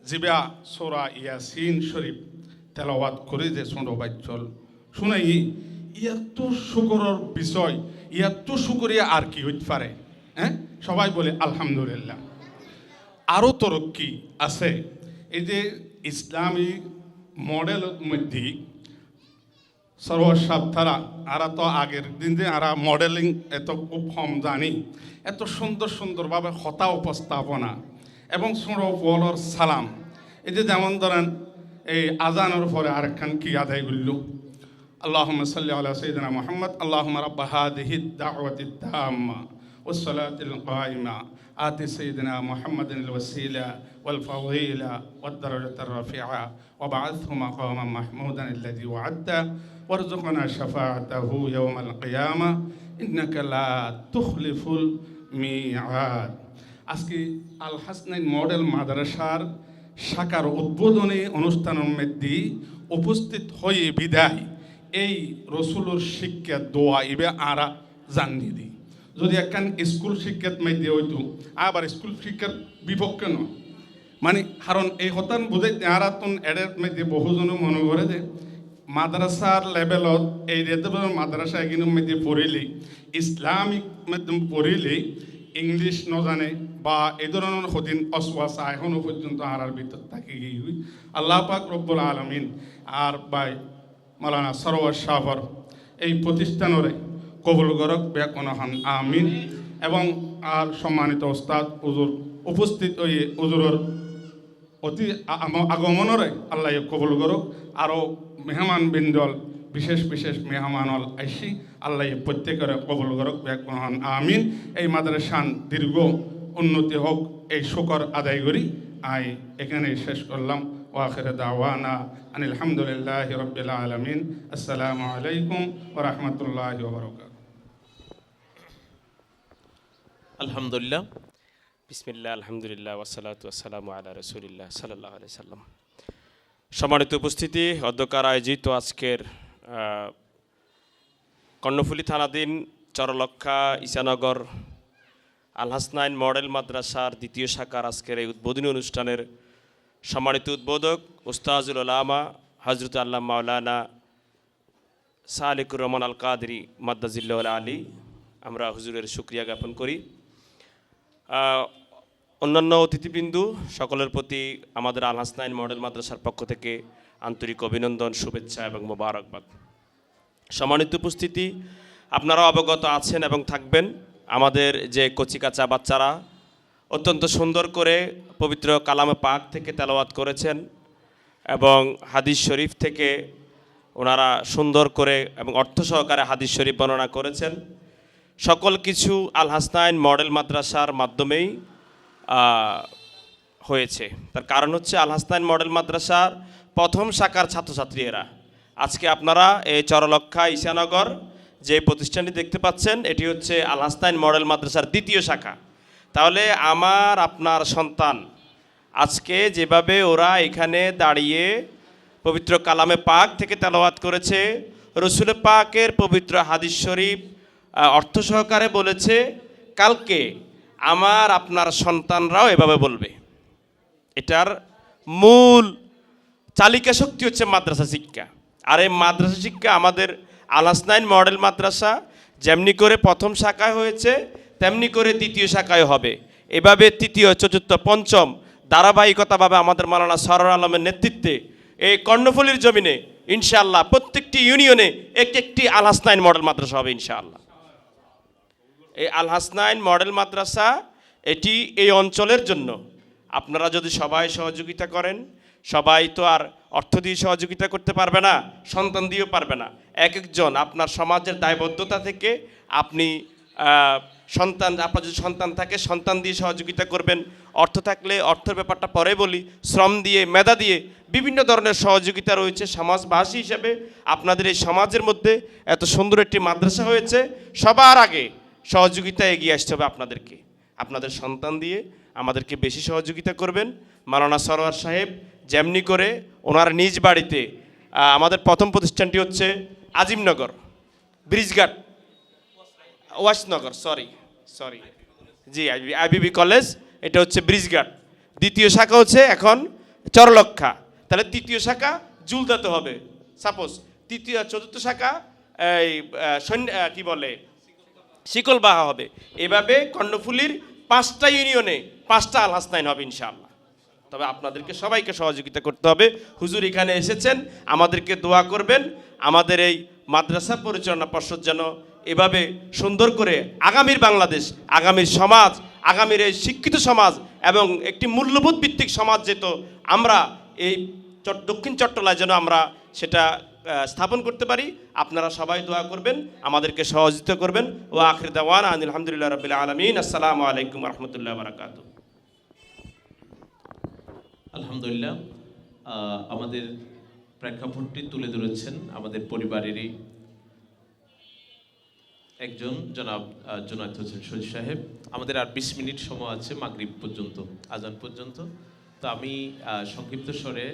জিবা সোরা ইয়াসিন শরীফ তেলাওয়াত করে যে ছোটো বাচ্চল শুনাই ইয়াত শুকরের বিষয় ইয়াত শুকরিয়া আর কি হইতে পারে হ্যাঁ সবাই বলে আলহামদুলিল্লাহ আরও তরক্কি আছে এই যে ইসলামী মডেলের মধ্যে সর্বসাব তারা আর তো আগের দিন যে আর মডেলিং এত খুব কম জানি এত সুন্দর সুন্দরভাবে হতা উপস্থাপনা এবং বলর সালাম এই যে যেমন ধরেন এই আজানের পরে আরেকখান কি আদায় করল اللهم صل على سيدنا محمد اللهم رب هذه الدعوة التامة والصلاة القائمة آت سيدنا محمد الوسيلة والفضيلة والدرجة الرفيعة وبعثه مقاما محمودا الذي وعدته وارزقنا شفاعته يوم القيامة إنك لا تخلف الميعاد আজকে আল হাসনাইন মডেল মাদ্রাসার শাখার উদ্বোধনী অনুষ্ঠানের মধ্যে উপস্থিত হয়ে বিদায় এই রসুলের শিক্ষা দোয়া ইবে আরা জানিয়ে দিই যদি একখান স্কুল শিক্ষার মধ্যে হইতো আবার স্কুল শিক্ষার বিপক্ষে নয় মানে কারণ এই হতান বুঝাইতে আরাতন এডের মধ্যে বহুজনে মনে করে যে মাদ্রাসার লেভেলত এই লেভেলের মাদ্রাসা এগুলোর মধ্যে পড়িলে ইসলামিক মাধ্যম পড়িলে ইংলিশ নজানে বা এই ধরনের সদিন অসওয়াসা এখনও পর্যন্ত আর ভিতর থাকি গিয়ে আল্লাহ পাক রব্বুল আলমিন আর বাই মাওলানা সরোয়ার শাহর এই প্রতিষ্ঠানরে কবুল গরক ব্যাকনহান আমিন এবং আর সম্মানিত ওস্তাদ উজুর উপস্থিত ওই উজুরের অতি আগমনরে আল্লাহ কবুল গরক আরও মেহমান বিন্দল বিশেষ বিশেষ মেহমানল আইসি আল্লাহ প্রত্যেকের কবুল গরক ব্যাকনহান আমিন এই মাদ্রাসান দীর্ঘ উন্নতি হোক এই শুকর আদায় করি আই এখানে শেষ করলাম ওয়াখির দাওয়ানা আনিল হামদুলিল্লাহি রাব্বিল আলামিন আসসালামু আলাইকুম ওয়া রাহমাতুল্লাহি ওয়া বারাকাতুহু আলহামদুলিল্লাহ বিসমিল্লাহ আলহামদুলিল্লাহ ওয়াসসালাতু ওয়াসসালামু আলা রাসূলিল্লাহ সাল্লাল্লাহু আলাইহি সাল্লাম। সম্মানিত উপস্থিতি, অধ্যকার আয়োজিত আজকের কর্ণফুলী থানাধীন চরলক্ষা ঈশানগর আল হাসনাইন মডেল মাদ্রাসার দ্বিতীয় শাখার আজকের এই উদ্বোধনী অনুষ্ঠানের সম্মানিত উদ্বোধক উস্তাজুল উলামা হযরত আল্লাহ মাওলানা সালেকুর রহমান আল কাদরি মাদ্দাজিল্লাহুল আলী, আমরা হুজুরের শুকরিয়া জ্ঞাপন করি। অন্যান্য অতিথিবৃন্দু সকলের প্রতি আমাদের আল হাসনাইন মডেল মাদ্রাসার পক্ষ থেকে আন্তরিক অভিনন্দন, শুভেচ্ছা এবং মোবারকবাদ। সম্মানিত উপস্থিতি, আপনারা অবগত আছেন এবং থাকবেন আমাদের যে কচিকাচা বাচ্চারা অত্যন্ত সুন্দর করে পবিত্র কালামে পাক থেকে তেলাওয়াত করেছেন এবং হাদিস শরীফ থেকে ওনারা সুন্দর করে এবং অর্থ সহকারে হাদিস শরীফ বর্ণনা করেছেন। সকল কিছু আল হাসনাইন মডেল মাদ্রাসার মাধ্যমেই হয়েছে। তার কারণ হচ্ছে আল হাসনাইন মডেল মাদ্রাসার প্রথম শাখার ছাত্রছাত্রী এরা। আজকে আপনারা এই চরলক্ষা ঈশানগর যে প্রতিষ্ঠানটি দেখতে পাচ্ছেন, এটি হচ্ছে আল হাসনাইন মডেল মাদ্রাসার দ্বিতীয় শাখা। তাহলে আমার আপনার সন্তান আজকে যেভাবে ওরা এখানে দাঁড়িয়ে পবিত্র কালামে পাক থেকে তেলাওয়াত করেছে, রসুল পাকের পবিত্র হাদিস শরীফ অর্থ সহকারে বলেছে, কালকে আমার আপনার সন্তানরাও এভাবে বলবে। এটার মূল চালিকা শক্তি হচ্ছে মাদ্রাসা শিক্ষা। আর এই মাদ্রাসা শিক্ষা আমাদের আল হাসনাইন মডেল মাদ্রাসা যেমনি করে প্রথম শাখায় হয়েছে তেমনি করে দ্বিতীয় শাখায় হবে। এভাবে তৃতীয়, চতুর্থ, পঞ্চম ধারাবাহিকতাভাবে আমাদের মাওলানা সরওয়ার আলমের নেতৃত্বে এই কর্ণফুলীর জমিনে ইনশাআল্লাহ প্রত্যেকটি ইউনিয়নে একটি আল হাসনাইন মডেল মাদ্রাসা হবে ইনশাআল্লাহ। এই আল হাসনাইন মডেল মাদ্রাসা এটি এই অঞ্চলের জন্য আপনারা যদি সবাই সহযোগিতা করেন, সবাই তো আর অর্থ দিয়ে সহযোগিতা করতে পারবে না, সন্তান দিয়েও পারবে না। এক একজন আপনার সমাজের দায়বদ্ধতা থেকে আপনি সন্তান, আপনার যদি সন্তান থাকে সন্তান দিয়ে সহযোগিতা করবেন, অর্থ থাকলে অর্থের ব্যাপারটা পরে বলি, শ্রম দিয়ে, মেধা দিয়ে বিভিন্ন ধরনের সহযোগিতা রয়েছে। সমাজবাসী হিসেবে আপনাদের এই সমাজের মধ্যে এত সুন্দর একটি মাদ্রাসা হয়েছে, সবার আগে সহযোগিতা এগিয়ে আসতে হবে আপনাদেরকে। আপনাদের সন্তান দিয়ে আমাদেরকে বেশি সহযোগিতা করবেন। মাওলানা সরওয়ার সাহেব যেমনি করে ওনার নিজ বাড়িতে, আমাদের প্রথম প্রতিষ্ঠানটি হচ্ছে আজিমনগর ব্রিজঘাট, ওয়াসনগর, সরি জি আইবিবি কলেজ, এটা হচ্ছে ব্রিজঘাট। দ্বিতীয় শাখা হচ্ছে এখন চরলক্ষা, তাহলে তৃতীয় শাখা জুলদাতে হবে। সাপোজ তৃতীয়, চতুর্থ শাখা এই কি বলে শিকলবাহা হবে। এভাবে কর্ণফুলীর 5টা ইউনিয়নে 5টা আল হাসনাইন হবে ইনশাআল্লাহ। তবে আপনাদেরকে সবাইকে সহযোগিতা করতে হবে। হুজুর এখানে এসেছেন, আমাদেরকে দোয়া করবেন আমাদের এই মাদ্রাসা পরিচালনা পর্ষদ যেন এভাবে সুন্দর করে আগামীর বাংলাদেশ, আগামীর সমাজ, আগামীর এই শিক্ষিত সমাজ এবং একটি মূল্যবোধ ভিত্তিক সমাজ যেত আমরা এই দক্ষিণ চট্টলায় যেন আমরা সেটা স্থাপন করতে পারি। আপনারা সবাই দোয়া করবেন, আমাদেরকে সহযোগিতা করবেন। ওয়া আখির দাওয়ানা আলহামদুলিল্লাহ রাব্বিল আলামিন। আসসালামু আলাইকুম ওয়া রাহমাতুল্লাহি ওয়া বারাকাতুহু। আলহামদুলিল্লাহ, আমাদের প্রেক্ষাপটটি তুলে ধরেছেন আমাদের পরিবারেরই একজন জনাব জুনায়েদ হোসেন শরীফ সাহেব। আমাদের আর 20 মিনিট সময় আছে মাগরিব পর্যন্ত, আজান পর্যন্ত। তো আমি সংক্ষিপ্ত স্বরে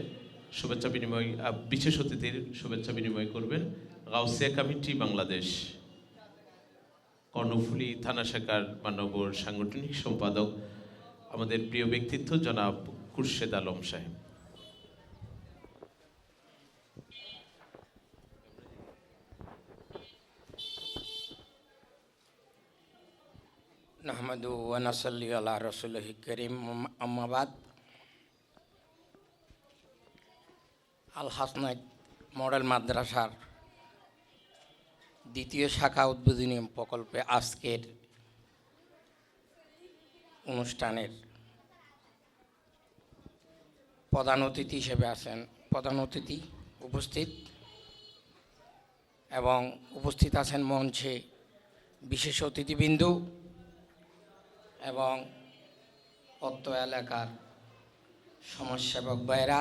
শুভেচ্ছা বিনিময়, বিশেষ অতিথির শুভেচ্ছা বিনিময় করবেন গাউসিয়া কমিটি বাংলাদেশ কর্ণফুলী থানা শাখার মানবর সাংগঠনিক সম্পাদক আমাদের প্রিয় ব্যক্তিত্ব জনাব খুরশেদ আলম সাহেব। নাহমাদু ওয়া নাসাল্লি আলা রাসূলিহি কারীম, আম্মা বাদ। আল হাসনাইন মডেল মাদ্রাসার দ্বিতীয় শাখা উদ্বোধনী প্রকল্পে আজকের অনুষ্ঠানের প্রধান অতিথি হিসেবে আছেন, প্রধান অতিথি উপস্থিত, এবং উপস্থিত আছেন মঞ্চে বিশেষ অতিথিবৃন্দ এবং অত্র এলাকার সমাজসেবক ভাইরা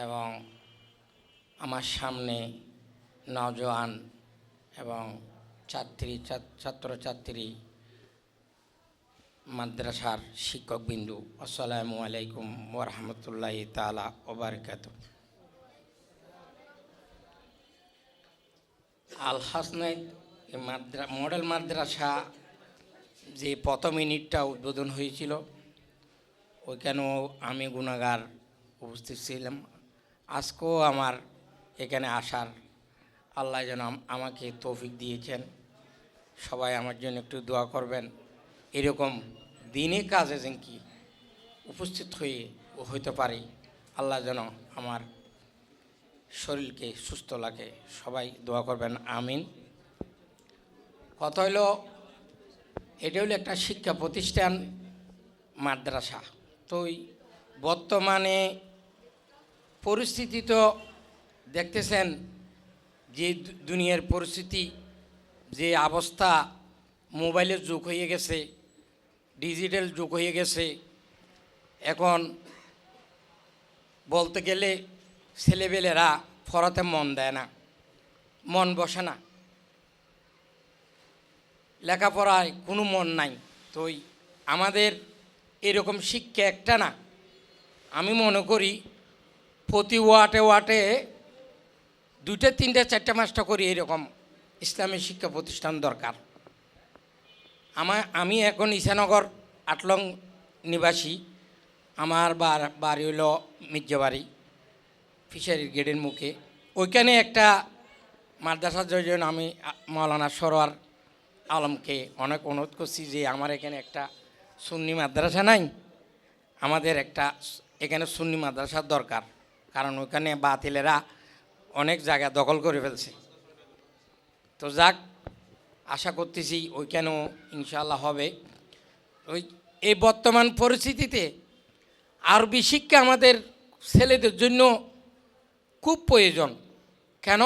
এবং আমার সামনে নওজোয়ান এবং ছাত্রছাত্রী মাদ্রাসার শিক্ষকবৃন্দু, আসসালামু আলাইকুম ওয়া রাহমাতুল্লাহি তাআলা ওয়া বারাকাতুহু। আল হাসনাইন মডেল মাদ্রাসা যে প্রথম ইউনিটটা উদ্বোধন হয়েছিল ওইখানেও আমি গুণাগার উপস্থিত ছিলাম। আজকেও আমার এখানে আসার আল্লাহ যেন আমাকে তৌফিক দিয়েছেন। সবাই আমার জন্য একটু দোয়া করবেন, এরকম দিনে কাজে যেন কি উপস্থিত হইতে পারি। আল্লাহ যেন আমার শরীরকে সুস্থ লাগে, সবাই দোয়া করবেন, আমিন। কথা হইল এটা হলো একটা শিক্ষা প্রতিষ্ঠান মাদ্রাসা। তো বর্তমানে পরিস্থিতি তো দেখতেছেন যে দুনিয়ার পরিস্থিতি, যে অবস্থা, মোবাইলের যুগ হয়ে গেছে, ডিজিটাল যুগ হয়ে গেছে। এখন বলতে গেলে ছেলেবেলেরা পড়াতে মন দেয় না, মন বসে না, লেখাপড়ায় কোনো মন নাই। তো আমাদের এরকম শিক্ষা একটা না, আমি মনে করি প্রতি ওয়াটে ওয়াটে 2টা 3টা 4টা 5টা করে এরকম ইসলামী শিক্ষা প্রতিষ্ঠান দরকার। আমি এখন ঈশানগর আটলং নিবাসী। আমার বাড়ি হলো মির্জাবাড়ি, ফিশারির গেটের মুখে। ওইখানে একটা মাদ্রাসার জন্য আমি মৌলানা সরোয়ার আলমকে অনেক অনুরোধ করছি যে আমার এখানে একটা সুন্নি মাদ্রাসা নাই, আমাদের একটা এখানে সুন্নি মাদ্রাসার দরকার, কারণ ওইখানে বাতিলেরা অনেক জায়গা দখল করে ফেলছে। তো যাক, আশা করতেছি ওইখানেও ইনশাআল্লাহ হবে। ওই এই বর্তমান পরিস্থিতিতে আরবি শিক্ষা আমাদের ছেলেদের জন্য খুব প্রয়োজন। কেন?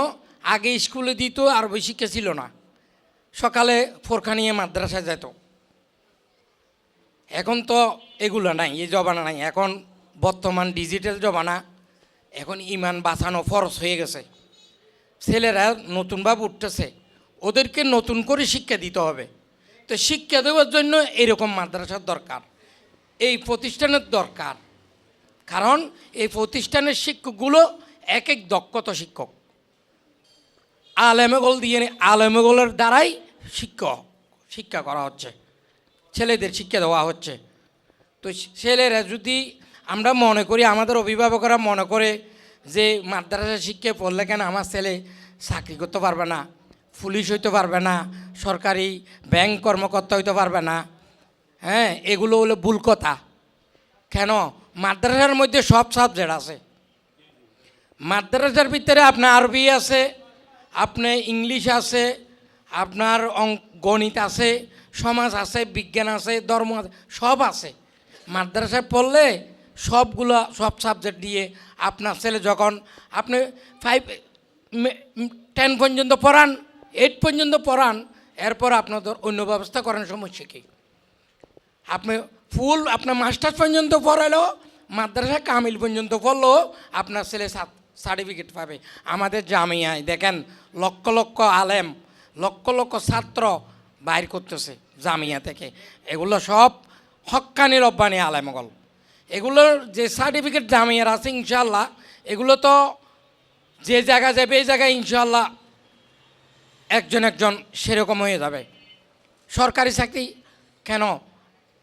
আগে স্কুলে দিত, আরবি শিক্ষা ছিল না, সকালে ফোরখা নিয়ে মাদ্রাসায় যেত। এখন তো এগুলো নাই, এই জমানা নাই। এখন বর্তমান ডিজিটাল জমানা, এখন ইমান বাঁচানো ফরজ হয়ে গেছে। ছেলেরা নতুনভাবে উঠতেছে, ওদেরকে নতুন করে শিক্ষা দিতে হবে। তো শিক্ষা দেওয়ার জন্য এরকম মাদ্রাসার দরকার, এই প্রতিষ্ঠানের দরকার। কারণ এই প্রতিষ্ঠানের শিক্ষকগুলো এক এক দক্ষতা শিক্ষক, আলেমেগল দিয়ে আলেমেগলের দ্বারাই শিক্ষা করা হচ্ছে, ছেলেদের শিক্ষা দেওয়া হচ্ছে। তো ছেলেরা যদি আমরা মনে করি, আমাদের অভিভাবকরা মনে করে যে মাদ্রাসা শিক্ষা পড়লে কেন আমার ছেলে চাকরি করতে পারবে না, পুলিশ হইতে পারবে না, সরকারি ব্যাংক কর্মকর্তা হইতে পারবে না, হ্যাঁ, এগুলো হলো ভুল কথা। কেন? মাদ্রাসার মধ্যে সব সাবজেক্ট আছে। মাদ্রাসার ভিতরে আপনার আরবি আছে, আপনার ইংলিশ আছে, আপনার গণিত আছে, সমাজ আছে, বিজ্ঞান আছে, ধর্ম আছে, সব আছে। মাদ্রাসায় পড়লে সব সাবজেক্ট দিয়ে আপনার ছেলে যখন আপনি 10 পর্যন্ত পড়ান, 8 পর্যন্ত পড়ান, এরপর আপনাদের অন্য ব্যবস্থা করেন, সমস্যা কী? আপনি আপনার মাস্টার্স পর্যন্ত পড়ালেও, মাদ্রাসা কামিল পর্যন্ত পড়লেও আপনার ছেলে সার্টিফিকেট পাবে। আমাদের জামিয়ায় দেখেন লক্ষ লক্ষ আলেম, লক্ষ লক্ষ ছাত্র বাইর করতেছে জামিয়া থেকে। এগুলো সব হক্কানি রব্বানি আলেমগল। এগুলোর যে সার্টিফিকেট জামিয়ার আছে ইনশাল্লাহ, এগুলো তো যে জায়গা যাবে এই জায়গায় ইনশাল্লাহ একজন সেরকম হয়ে যাবে। সরকারি চাকরি কেন?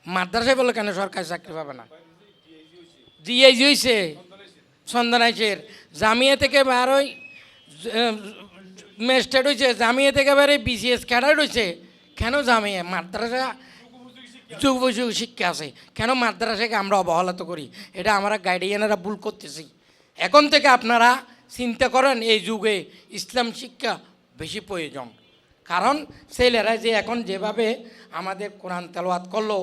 মাদ্রাসায় বলে কেন সরকারি চাকরি পাবে না? জিএইচ হয়েছে, সন্ধানাইছের জামিয়া থেকে বেরোয় ম্যাজিস্ট্রেট হয়েছে, জামিয়া থেকে বেরোয় বিসিএস ক্যাডার হয়েছে। কেন জামিয়া? মাদ্রাসা যুগ শিক্ষা আছে, কেন মাদ্রাসাকে আমরা অবহেলা করি? এটা আমরা গাইডিয়ানেরা ভুল করতেছি। এখন থেকে আপনারা চিন্তা করেন, এই যুগে ইসলাম শিক্ষা বেশি প্রয়োজন। কারণ ছেলেরা যে এখন যেভাবে আমাদের কোরআন তেলাওয়াত করলো,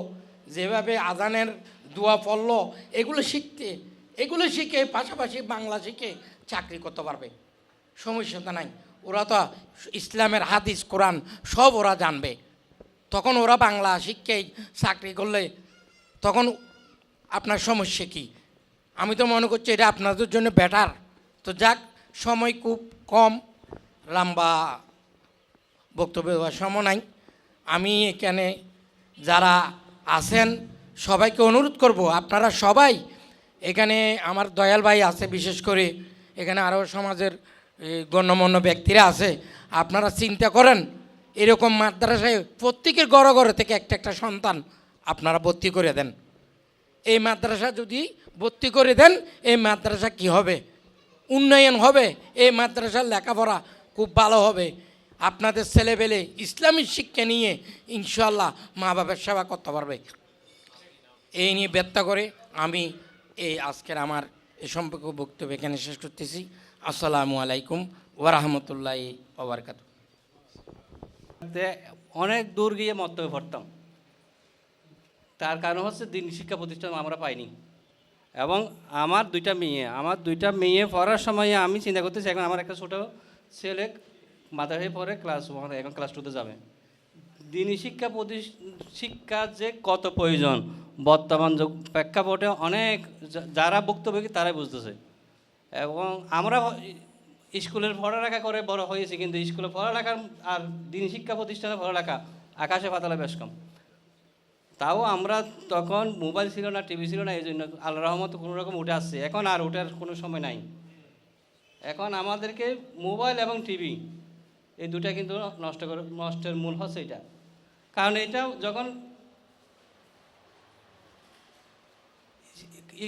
যেভাবে আজানের দোয়া পড়লো, এগুলো শিখে পাশাপাশি বাংলা শিখে চাকরি করতে পারবে, সমস্যাটা নাই। ওরা তো ইসলামের হাদিস কোরআন সব ওরা জানবে। তখন ওরা বাংলা শিক্ষায় চাকরি করলে তখন আপনার সমস্যা কি? আমি তো মনে করছি এটা আপনাদের জন্য বেটার। তো যাক, সময় খুব কম, লম্বা বক্তব্য দেওয়ার সময় নাই। আমি এখানে যারা আছেন সবাইকে অনুরোধ করব, আপনারা সবাই এখানে, আমার দয়াল ভাই আছে বিশেষ করে, এখানে আরও সমাজের গণ্যমান্য ব্যক্তিরা আছে, আপনারা চিন্তা করেন এরকম মাদ্রাসায় প্রত্যেকের ঘরে থেকে একটা সন্তান আপনারা ভর্তি করে দেন। এই মাদ্রাসা যদি ভর্তি করে দেন, এই মাদ্রাসা কি হবে? উন্নয়ন হবে। এই মাদ্রাসার লেখাপড়া খুব ভালো হবে। আপনাদের ছেলেবেলে ইসলামী শিক্ষা নিয়ে ইনশাল্লাহ মা বাবার সেবা করতে পারবে। এই নিয়ে ব্যক্ত করে আমি আজকের আমার এ সম্পর্কে বক্তব্য এখানে শেষ করতেছি। আসসালামু আলাইকুম ওয়া রাহমাতুল্লাহি ওয়া বারাকাতুহু। অনেক দূর গিয়ে মন্তব্য পড়তাম, তার কারণ হচ্ছে দিন শিক্ষা প্রতিষ্ঠান আমরা পাইনি। এবং আমার দুইটা মেয়ে পড়ার সময় আমি চিন্তা করতেছি, এখন আমার একটা ছোটো ছেলে মাদ্রাসায় পড়ে ক্লাস 1, এখন ক্লাস 2তে যাবে। দিনী শিক্ষা যে কত প্রয়োজন বর্তমান প্রেক্ষাপটে অনেক যারা ভুক্তভোগী তারাই বুঝতেছে। এবং আমরা স্কুলের পড়ালেখা করে বড় হয়েছি, কিন্তু স্কুলে পড়ালেখার আর দিনী শিক্ষা প্রতিষ্ঠানে পড়ালেখা আকাশে পাতালে বেশ কম। তাও আমরা তখন মোবাইল ছিল না, টিভি ছিল না, এই জন্য আল্লাহ রহমত কোনো রকম উঠে আসছে। এখন আর ওঠার কোনো সময় নাই। এখন আমাদেরকে মোবাইল এবং টিভি এই দুটা কিন্তু নষ্টের মূল হচ্ছে এটা। কারণ এটা যখন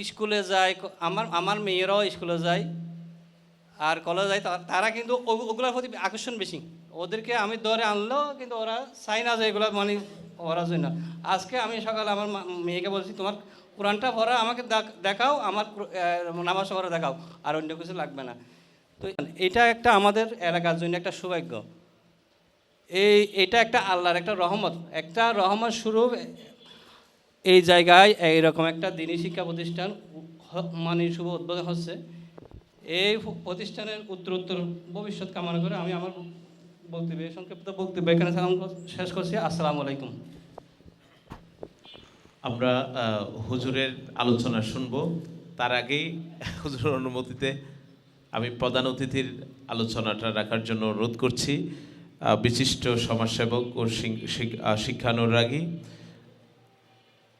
স্কুলে যায়, আমার মেয়েরাও স্কুলে যায় আর কলেজে যায়, তারা কিন্তু ওগুলোর প্রতি আকর্ষণ বেশি। ওদেরকে আমি ধরে আনলেও কিন্তু ওরা চাই না যে এগুলো মানে ওরা জন্য। আজকে আমি সকালে আমার মেয়েকে বলছি, তোমার কোরআনটা পড়া আমাকে দেখাও, আমার নামাজ পড়া দেখাও, আর অন্য কিছু লাগবে না। তো এটা একটা আমাদের এলাকার জন্য একটা সৌভাগ্য। এটা একটা আল্লাহর একটা রহমত স্বরূপ এই জায়গায় এইরকম একটা দ্বীনি শিক্ষা প্রতিষ্ঠান মানে শুভ উদ্বোধন হচ্ছে। এই প্রতিষ্ঠানের উত্তরোত্তর ভবিষ্যৎ কামনা করে আমি আমার সংক্ষিপ্ত বক্তব্য এখানে শেষ করছি। আসসালামু আলাইকুম। আমরা হুজুরের আলোচনা শুনব। তার আগেই হুজুরের অনুমতিতে আমি প্রধান অতিথির আলোচনাটা রাখার জন্য অনুরোধ করছি। বিশিষ্ট সমাজসেবক ও শিক্ষানুরাগী,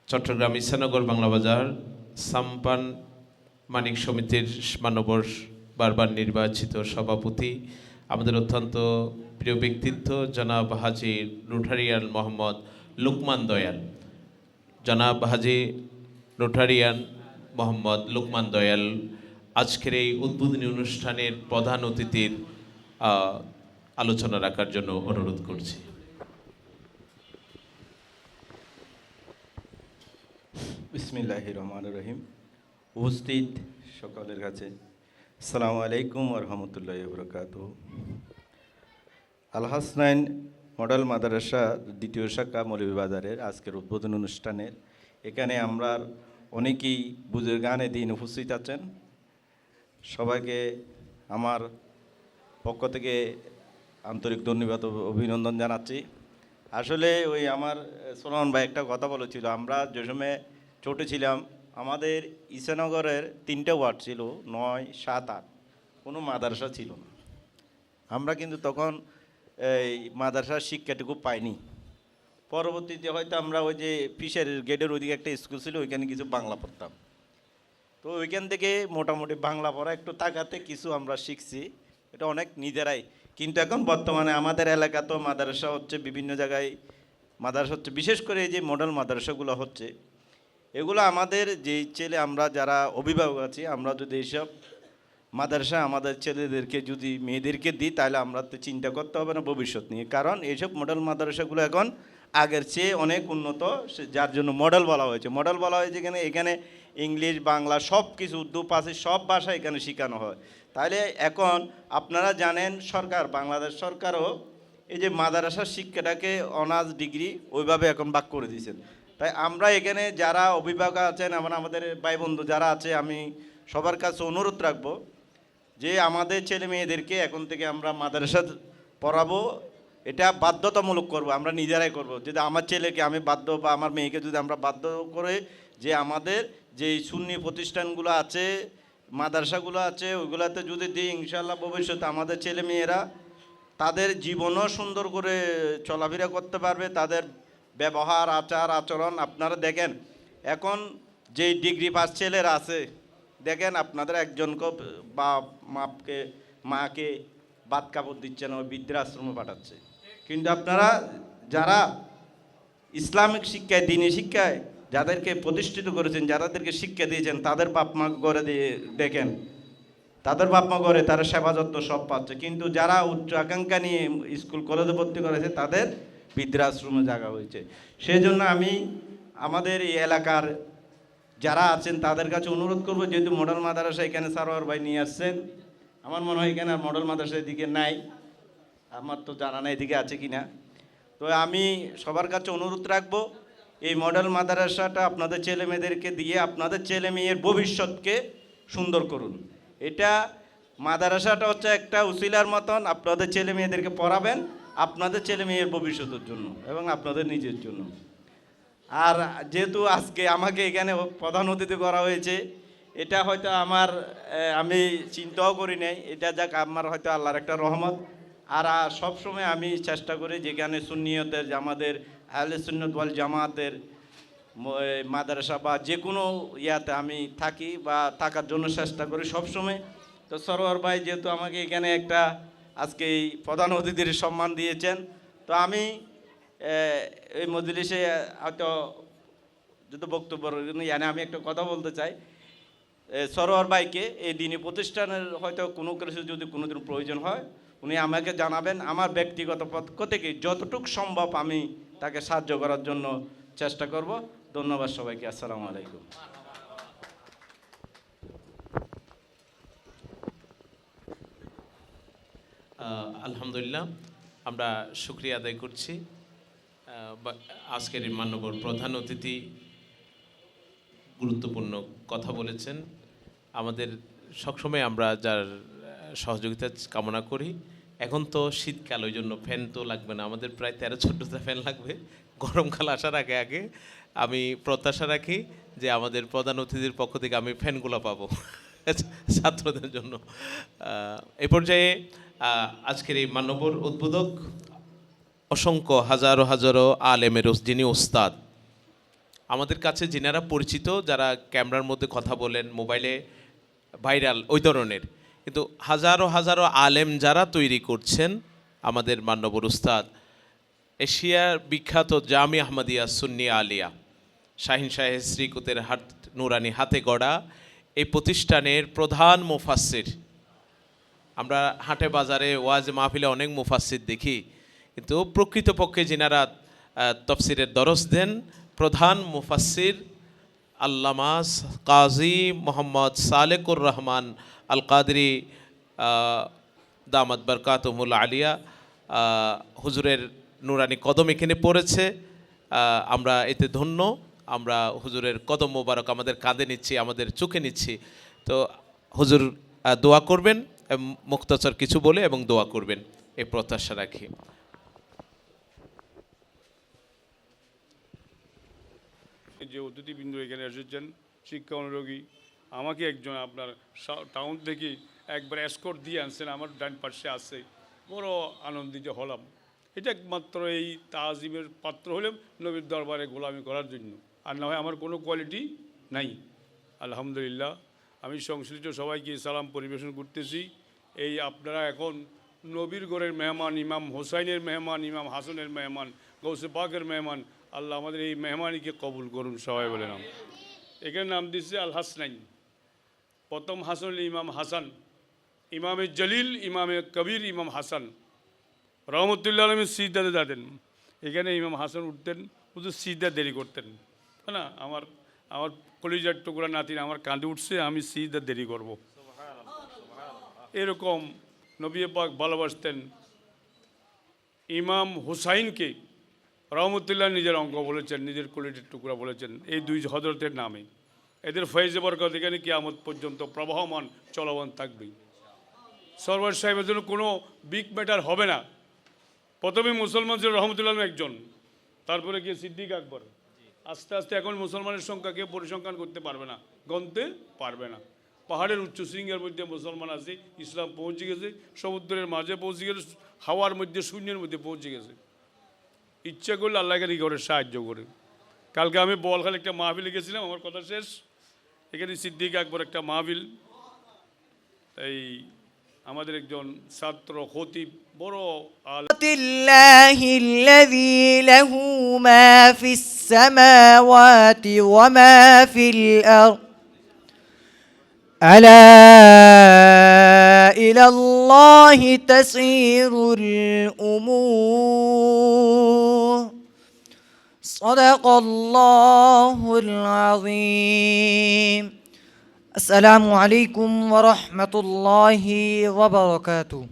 চট্টগ্রাম ইসানগর বাংলা বাজার সাম্পান মানিক সমিতির মানবর বারবার নির্বাচিত সভাপতি, আমাদের অত্যন্ত প্রিয় ব্যক্তিত্ব জনাব হাজী রোটারিয়ান মোহাম্মদ লুকমান দয়াল। জনাব হাজী রোটারিয়ান মোহাম্মদ লুকমান দয়াল আজকের এই উদ্বোধনী অনুষ্ঠানের প্রধান অতিথির আলোচনা রাখার জন্য অনুরোধ করছি। বিসমিল্লাহির রহমানির রহিম। উপস্থিত সকলের কাছে আসসালামু আলাইকুম ওয়া রাহমাতুল্লাহি ওয়া বারাকাতুহু। আল হাসনাইন মডেল মাদ্রাসা দ্বিতীয় শাখা মৌলভীবাজারের আজকের উদ্বোধন অনুষ্ঠানের এখানে আমরা অনেকেই বুজুর্গানে দিন উপস্থিত আছেন। সবাইকে আমার পক্ষ থেকে আন্তরিক ধন্যবাদ অভিনন্দন জানাচ্ছি। আসলে ওই আমার সোলামন ভাই একটা কথা বলেছিল, আমরা যে সময় ছোটো ছিলাম আমাদের ঈশানগরের 3টে ওয়ার্ড ছিল, 9, 7, 8, কোনো মাদ্রাসা ছিল না। আমরা কিন্তু তখন এই মাদ্রাসার শিক্ষাটুকু পাইনি। পরবর্তীতে হয়তো আমরা ওই যে ফিশার গেটের ওইদিকে একটা স্কুল ছিল, ওইখানে কিছু বাংলা পড়তাম। তো ওইখান থেকে মোটামুটি বাংলা পড়া একটু তাকাতে কিছু আমরা শিখছি, এটা অনেক নিজেরাই। কিন্তু এখন বর্তমানে আমাদের এলাকা তো মাদ্রাসা হচ্ছে, বিভিন্ন জায়গায় মাদ্রাসা হচ্ছে, বিশেষ করে এই যে মডেল মাদ্রাসাগুলো হচ্ছে, এগুলো আমাদের যেই ছেলে আমরা যারা অভিভাবক আছি, আমরা যদি এইসব মাদ্রাসা আমাদের ছেলেদেরকে যদি মেয়েদেরকে দিই তাহলে আমরা তো চিন্তা করতে হবে না ভবিষ্যৎ নিয়ে। কারণ এইসব মডেল মাদ্রাসাগুলো এখন আগের চেয়ে অনেক উন্নত, যার জন্য মডেল বলা হয়েছে। মডেল বলা হয়েছে এখানে ইংলিশ, বাংলা সব কিছু, উর্দু, পার্সি সব ভাষা এখানে শেখানো হয়। তাহলে এখন আপনারা জানেন সরকার, বাংলাদেশ সরকারও এই যে মাদ্রাসার শিক্ষাটাকে অনার্স ডিগ্রি ওইভাবে এখন ভাগ করে দিয়েছেন। তাই আমরা এখানে যারা অভিভাবক আছেন, আমাদের ভাই বন্ধু যারা আছে, আমি সবার কাছে অনুরোধ রাখবো যে আমাদের ছেলে মেয়েদেরকে এখন থেকে আমরা মাদ্রাসা পড়াবো, এটা বাধ্যতামূলক করব, আমরা নিজেরাই করব। যদি আমার ছেলেকে আমি বাধ্য বা আমার মেয়েকে যদি আমরা বাধ্য করে যে আমাদের যে সুন্নি প্রতিষ্ঠানগুলো আছে, মাদ্রাসাগুলো আছে, ওইগুলোতে যদি দিই, ইনশাআল্লাহ ভবিষ্যতে আমাদের ছেলে মেয়েরা তাদের জীবনও সুন্দর করে চলাফেরা করতে পারবে। তাদের ব্যবহার, আচার আচরণ আপনারা দেখেন, এখন যেই ডিগ্রি পাস ছেলেরা আছে, দেখেন আপনাদের একজনকে বা মাকে ভাত কাপড় দিচ্ছে না, ওই বৃদ্ধাশ্রমে পাঠাচ্ছে। কিন্তু আপনারা যারা ইসলামিক শিক্ষায়, দ্বীনি শিক্ষায় যাদেরকে প্রতিষ্ঠিত করেছেন, যাদেরকে শিক্ষা দিয়েছেন, তাদের বাপ মা করে দিয়ে দেখেন, তাদের বাপ মা করে তারা সেবা যত্ন সব পাচ্ছে। কিন্তু যারা উচ্চ আকাঙ্ক্ষা নিয়ে স্কুল কলেজে ভর্তি করেছে তাদের বৃদ্ধাশ্রমে জায়গা হয়েছে। সেই জন্য আমি আমাদের এই এলাকার যারা আছেন তাদের কাছে অনুরোধ করবো, যেহেতু মডেল মাদ্রাসা এখানে সারোয়ার ভাই নিয়ে আসছেন, আমার মনে হয় এখানে আর মডেল মাদ্রাসা এদিকে নাই, আমার তো জানা নাই এদিকে আছে কি না। তো আমি সবার কাছে অনুরোধ রাখবো, এই মডেল মাদ্রাসাটা আপনাদের ছেলে মেয়েদেরকে দিয়ে আপনাদের ছেলে মেয়ের ভবিষ্যৎকে সুন্দর করুন। এটা মাদ্রাসাটা হচ্ছে একটা উসিলার মতন, আপনাদের ছেলে মেয়েদেরকে পড়াবেন আপনাদের ছেলে মেয়ের ভবিষ্যতের জন্য এবং আপনাদের নিজের জন্য। আর যেহেতু আজকে আমাকে এখানে প্রধান অতিথি করা হয়েছে, এটা হয়তো আমি চিন্তাও করি নাই, এটা যাক আমার হয়তো আল্লাহর একটা রহমত। আর সবসময় আমি চেষ্টা করি যেখানে সুন্নিয়তের, আমাদের আহলে সুন্নাত ওয়াল জামাতের মাদ্রাসা বা যে কোনো ইয়াতে আমি থাকি বা থাকার জন্য চেষ্টা করি সবসময়। তো সরোয়ার ভাই যেহেতু আমাকে এখানে একটা আজকে এই প্রধান অতিথির সম্মান দিয়েছেন, তো আমি এই মজলিসে হয়তো যত বক্তব্য ইয়ানে আমি একটা কথা বলতে চাই, সরোয়ার ভাইকে এই দিনী প্রতিষ্ঠানের হয়তো কোনো কিছু যদি কোনোদিন প্রয়োজন হয় উনি আমাকে জানাবেন। আমার ব্যক্তিগত পক্ষ থেকে যতটুকু সম্ভব আমি তাকে সাহায্য করার জন্য চেষ্টা করব। ধন্যবাদ সবাইকে। আসসালামু আলাইকুম। আলহামদুলিল্লাহ, আমরা শুকরিয়া আদায় করছি আজকের এই মান্যবর প্রধান অতিথি গুরুত্বপূর্ণ কথা বলেছেন। আমাদের সবসময় আমরা যার সহযোগিতা কামনা করি। এখন তো শীতকাল, ওই জন্য ফ্যান তো লাগবে না, আমাদের প্রায় 13-14টা ফ্যান লাগবে। গরমকাল আসার আগে আগে আমি প্রত্যাশা রাখি যে আমাদের প্রধান অতিথির পক্ষ থেকে আমি ফ্যানগুলো পাবো ছাত্রদের জন্য। এ পর্যায়ে আজকের এই মান্যবর উদ্বোধক অসংখ্য হাজারো হাজারো আলেমের যিনি ওস্তাদ, আমাদের কাছে যিনারা পরিচিত, যারা ক্যামেরার মধ্যে কথা বলেন, মোবাইলে ভাইরাল ওই ধরনের, কিন্তু হাজারো হাজারো আলেম যারা তৈরি করছেন আমাদের মান্যবর উস্তাদ, এশিয়ার বিখ্যাত জামি আহমদিয়া সুন্নি আলিয়া শাহিন শাহের শ্রীকুতের হাত নুরানি হাতে গড়া এই প্রতিষ্ঠানের প্রধান মুফাসসির। আমরা হাটে বাজারে ওয়াজে মাহফিলে অনেক মুফাসসির দেখি, কিন্তু প্রকৃতপক্ষে যিনারা তফসিরের দরস দেন, প্রধান মুফাসসির আল্লামা কাজী মোহাম্মদ সালেকুর রহমান আল কাদরি দামাত বরকাতুহুল আলিয়া, হুজুরের নুরানি কদম এখানে পড়েছে। আমরা এতে ধন্য, আমরা হুজুরের কদম মোবারক আমাদের কাঁধে নিচ্ছি, আমাদের চোখে নিচ্ছি। তো হুজুর দোয়া করবেন, মুখতাসর কিছু বলে এবং দোয়া করবেন, এই প্রত্যাশা রাখি। যে অতিথিবৃন্দ এখানে এসেছেন, শিক্ষা অনুরাগী, আমাকে একজন আপনার টাউন থেকে একবার এসকর্ট দিয়ে আনছেন, আমার ডান পাশে আছে, বড় আনন্দিত হলাম। এটা একমাত্র এই তাজিমের পাত্র হলাম নবীর দরবারে গোলামি করার জন্য, আর না হয় আমার কোনো কোয়ালিটি নাই। আলহামদুলিল্লাহ, আমি সংশ্লিষ্ট সবাইকে সালাম পরিবেশন করতেছি। এই আপনারা এখন নবীর ঘরের মেহমান, ইমাম হোসাইনের মেহমান, ইমাম হাসানের মেহমান, গৌসে পাকের মেহমান। আল্লাহ আমাদের এই মেহমানিকে কবুল করুন, সবাই বলে নাম। এখানে নাম দিচ্ছে আল হাসনাইন। প্রথম হাসান ইমাম হাসান, ইমামে জলিল, ইমামে কবির, ইমাম হাসান রহমতুল্লাহ আলমী সিজদাতে যাতেন। এখানে ইমাম হাসান উঠতেন, শুধু সিজদা দেরি করতেন, হ্যাঁ না? আমার কলিজার টুকরা নাতিন আমার কাঁধে উঠছে, আমি সিজদা দেরি করব। এরকম নবী পাক ভালোবাসতেন। ইমাম হুসাইনকে রহমতুল্লাহ নিজের অঙ্গ বলেছেন, নিজের কলিজার টুকরা বলেছেন, এই দুই হযরতের নামে। এদের ফয়েজে বরকত এখানে কিয়ামত পর্যন্ত প্রবাহমান চলমান থাকবেই। সরওয়ার সাহেবের জন্য কোনো বিগ ম্যাটার হবে না। প্রথমে মুসলমান ছিল রহমতুল্লাহ একজন, তারপরে গিয়ে সিদ্দিক আকবর। আস্তে আস্তে এখন মুসলমানের সংখ্যা কেউ পরিসংখ্যান করতে পারবে না, গণতে পারবে না। পাহাড়ের উচ্চ শৃঙ্গের মধ্যে মুসলমান আছে, ইসলাম পৌঁছে গেছে, সমুদ্রের মাঝে পৌঁছে গেছে, হাওয়ার মধ্যে, শূন্যের মধ্যে পৌঁছে গেছে। ইচ্ছা করলে আল্লাহ এখানে করে সাহায্য করে। কালকে আমি বলখালি একটা মাহফিলে গেছিলাম, আমার কথা শেষ। এখানে সিদ্দিক আকবর একটা মাহফিল, এই আমাদের একজন ছাত্র খতিব, বড় الذي له ما في السماوات وما في الأرض ألا إلى الله تسير الأمور صدق الله العظيم السلام عليكم ورحمة الله وبركاته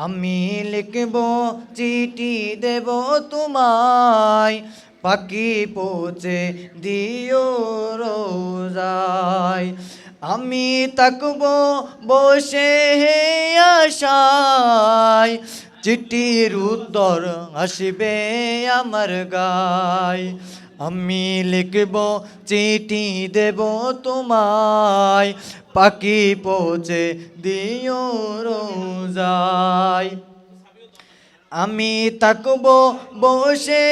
আমি লিখব চিঠি দেব তোমায়, পাখি পৌঁছে দিও রোজায়। আমি থাকব বসে হে আশায়, চিঠির উত্তর আসবে আমার গায়। আমি লিখব চিঠি দেব তোমায়, পাখি পৌঁছে দিও রোজায়। আমি থাকব বসে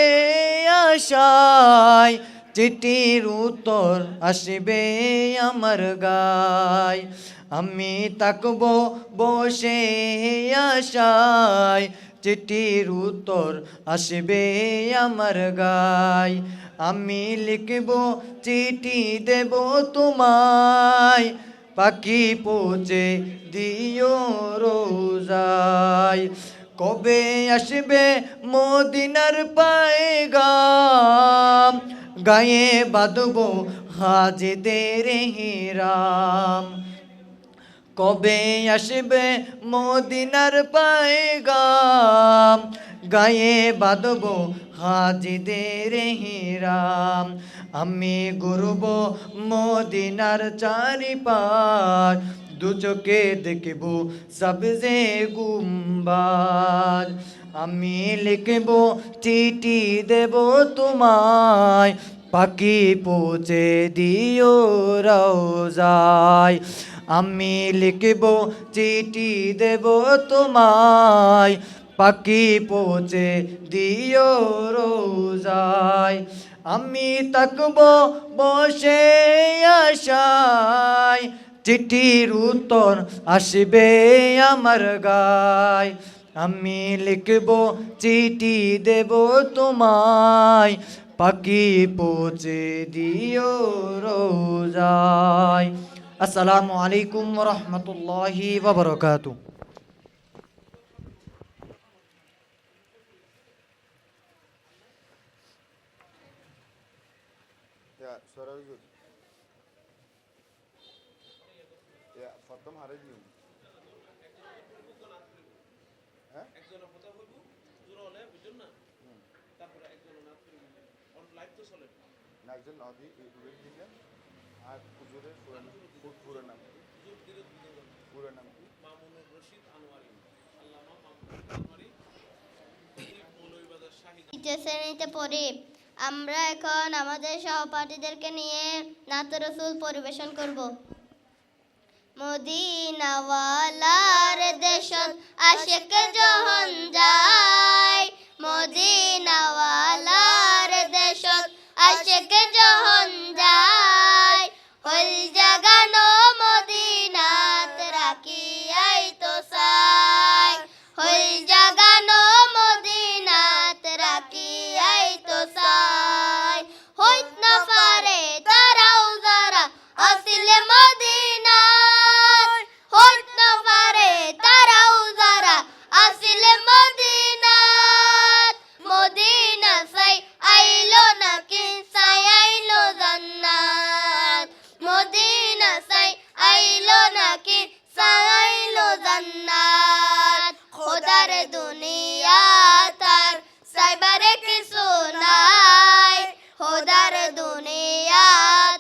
আশায়, চিঠির উত্তর আসবে আমার গায়। আমি তাকব বসে আশায় চিঠির উত্তর আসবে আমার গায় আমি লিখব চিঠি দেব তোমায় পাখি পৌঁছে দিও রোজায় কবে আসবে মদিনার পায়গাম গায়ে বাঁধব হাজিদের হিরাম কবে আসবে মদিনার পায়গাম গায়ে বাঁধব হাজিদের হিরাম আমি ঘুরব মদিনার চারিপাশ দু চোখে দেখব সবজে গুম্বাদ আমি লিখব চিঠি দেব তোমায় পাখি পৌঁছে দিও রওজায় আমি লিখব চিঠি দেব তোমায় পাখি পৌঁছে দিও রোজায় আমি তাকব বসে আশায় চিঠির উত্তর আসবে আমার গায় আমি লিখব চিঠি দেব তোমায় পাখি পৌঁছে দিও রোজায় আসসালামু আলাইকুম ওয়া রাহমাতুল্লাহি ওয়া বারাকাতুহু তৃতীয় শ্রেণীতে পড়ি। আমরা এখন আমাদের সহপাঠীদেরকে নিয়ে নাত রসুল পরিবেশন করব। মদিনাওয়ালার দেশত আশিক যখন যায়, মদিনাওয়ালার দেশত আশিক যখন যায়, হল জাগানো মদিনাত রাখিয়াই তো চাই, হল জাগানো মদিনাত রাখিয়াই তো চাই, হইত না পারে তারাও যারা আসিলে মদিনাত, হইত না পারে তারাও যারা আসিলে মদিনাত, মদিনা চাই আইলো নাকি চাই আইলো জান্নাত, মদিনা চাই আইলো নাকি চাই আইলো জান্নাত, খোদার দুনিয়া তার সাইবারে কিছু নাই, খোদার দুনিয়া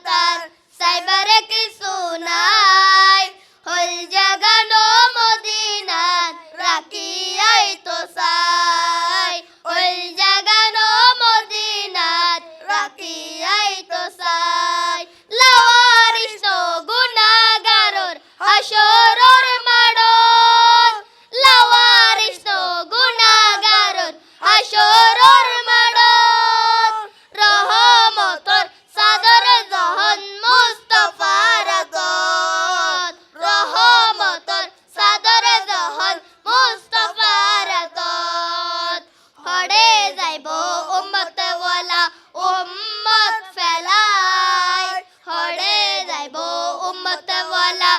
তার সাইবারে কিছু নাই, হল জাগানো মদিনাত রাখিয়াই তো চাই, হল জাগানো মদিনাত রাখিয়াই তো চাই, লাওয়ারিস গুনাহগারর হাসরর মাড়ত, লাওয়ারিস গুনাহগারর হাসরর মাড়ত, রহমতর সাদর জহন মুস্তাফার আতত, রহমতর সাদর জহন মুস্তাফার আতত, হড়ে যাইব উম্মত ওয়ালা উম্মত ফেলাই, হড়ে যাইব উম্মত ওয়ালা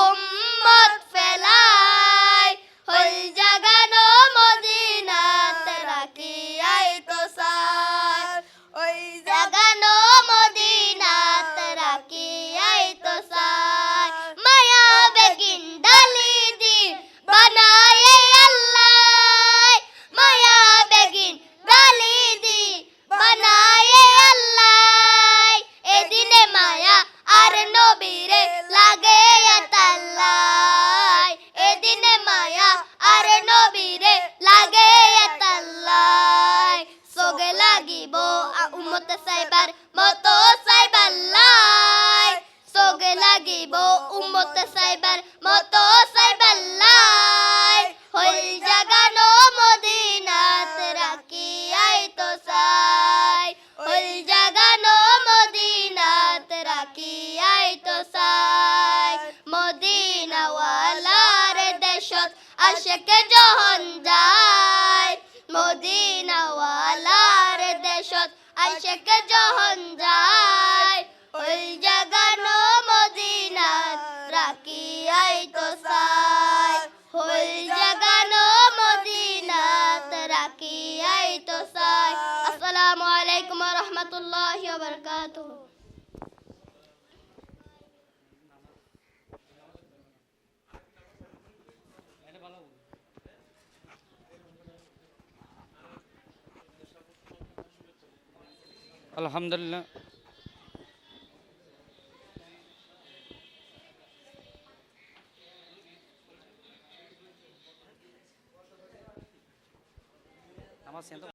উম্মত ফেলাই, হল জাগানো মদিনাত রাখিয়াই তো চাই, ওই জাগানো মদিনাত রাখিয়াই তো চাই, মায়া বেগিন ডালি দি বানায়ে আল্লাহ, মায়া বেগিন ডালি দি বানায়ে আল্লাহ, এদিনে মায়া আর নবীরে লাগে তাল্লাই, এদিনে মায়া আর নবীরে লাগে তাল্লাই, সোগে লাগিব উম্মত সাইবার মতো সাইবাল্লাই, সোগে লাগিব উম্মত সাইবার মতো সাইবাল্লাই, হল জাগানো মদিনাত রাখিয়াই তো চাই, হল জাগানো মদিনাত রাখিয়াই তো চাই, মদিনা দেশত আশেকে যখন যায় মদিনাওয়ালার দেশত আশেকে যখন যায় ওই জাগানো মদিনাত রাখিয়াই তো চাই ওই জাগানো মদিনাত রাখিয়াই তো চাই আসসালামু আলাইকুম ওয়া রাহমাতুল্লাহি ওয়া বারাকাতুহু আলহামদুলিল্লাহ আমার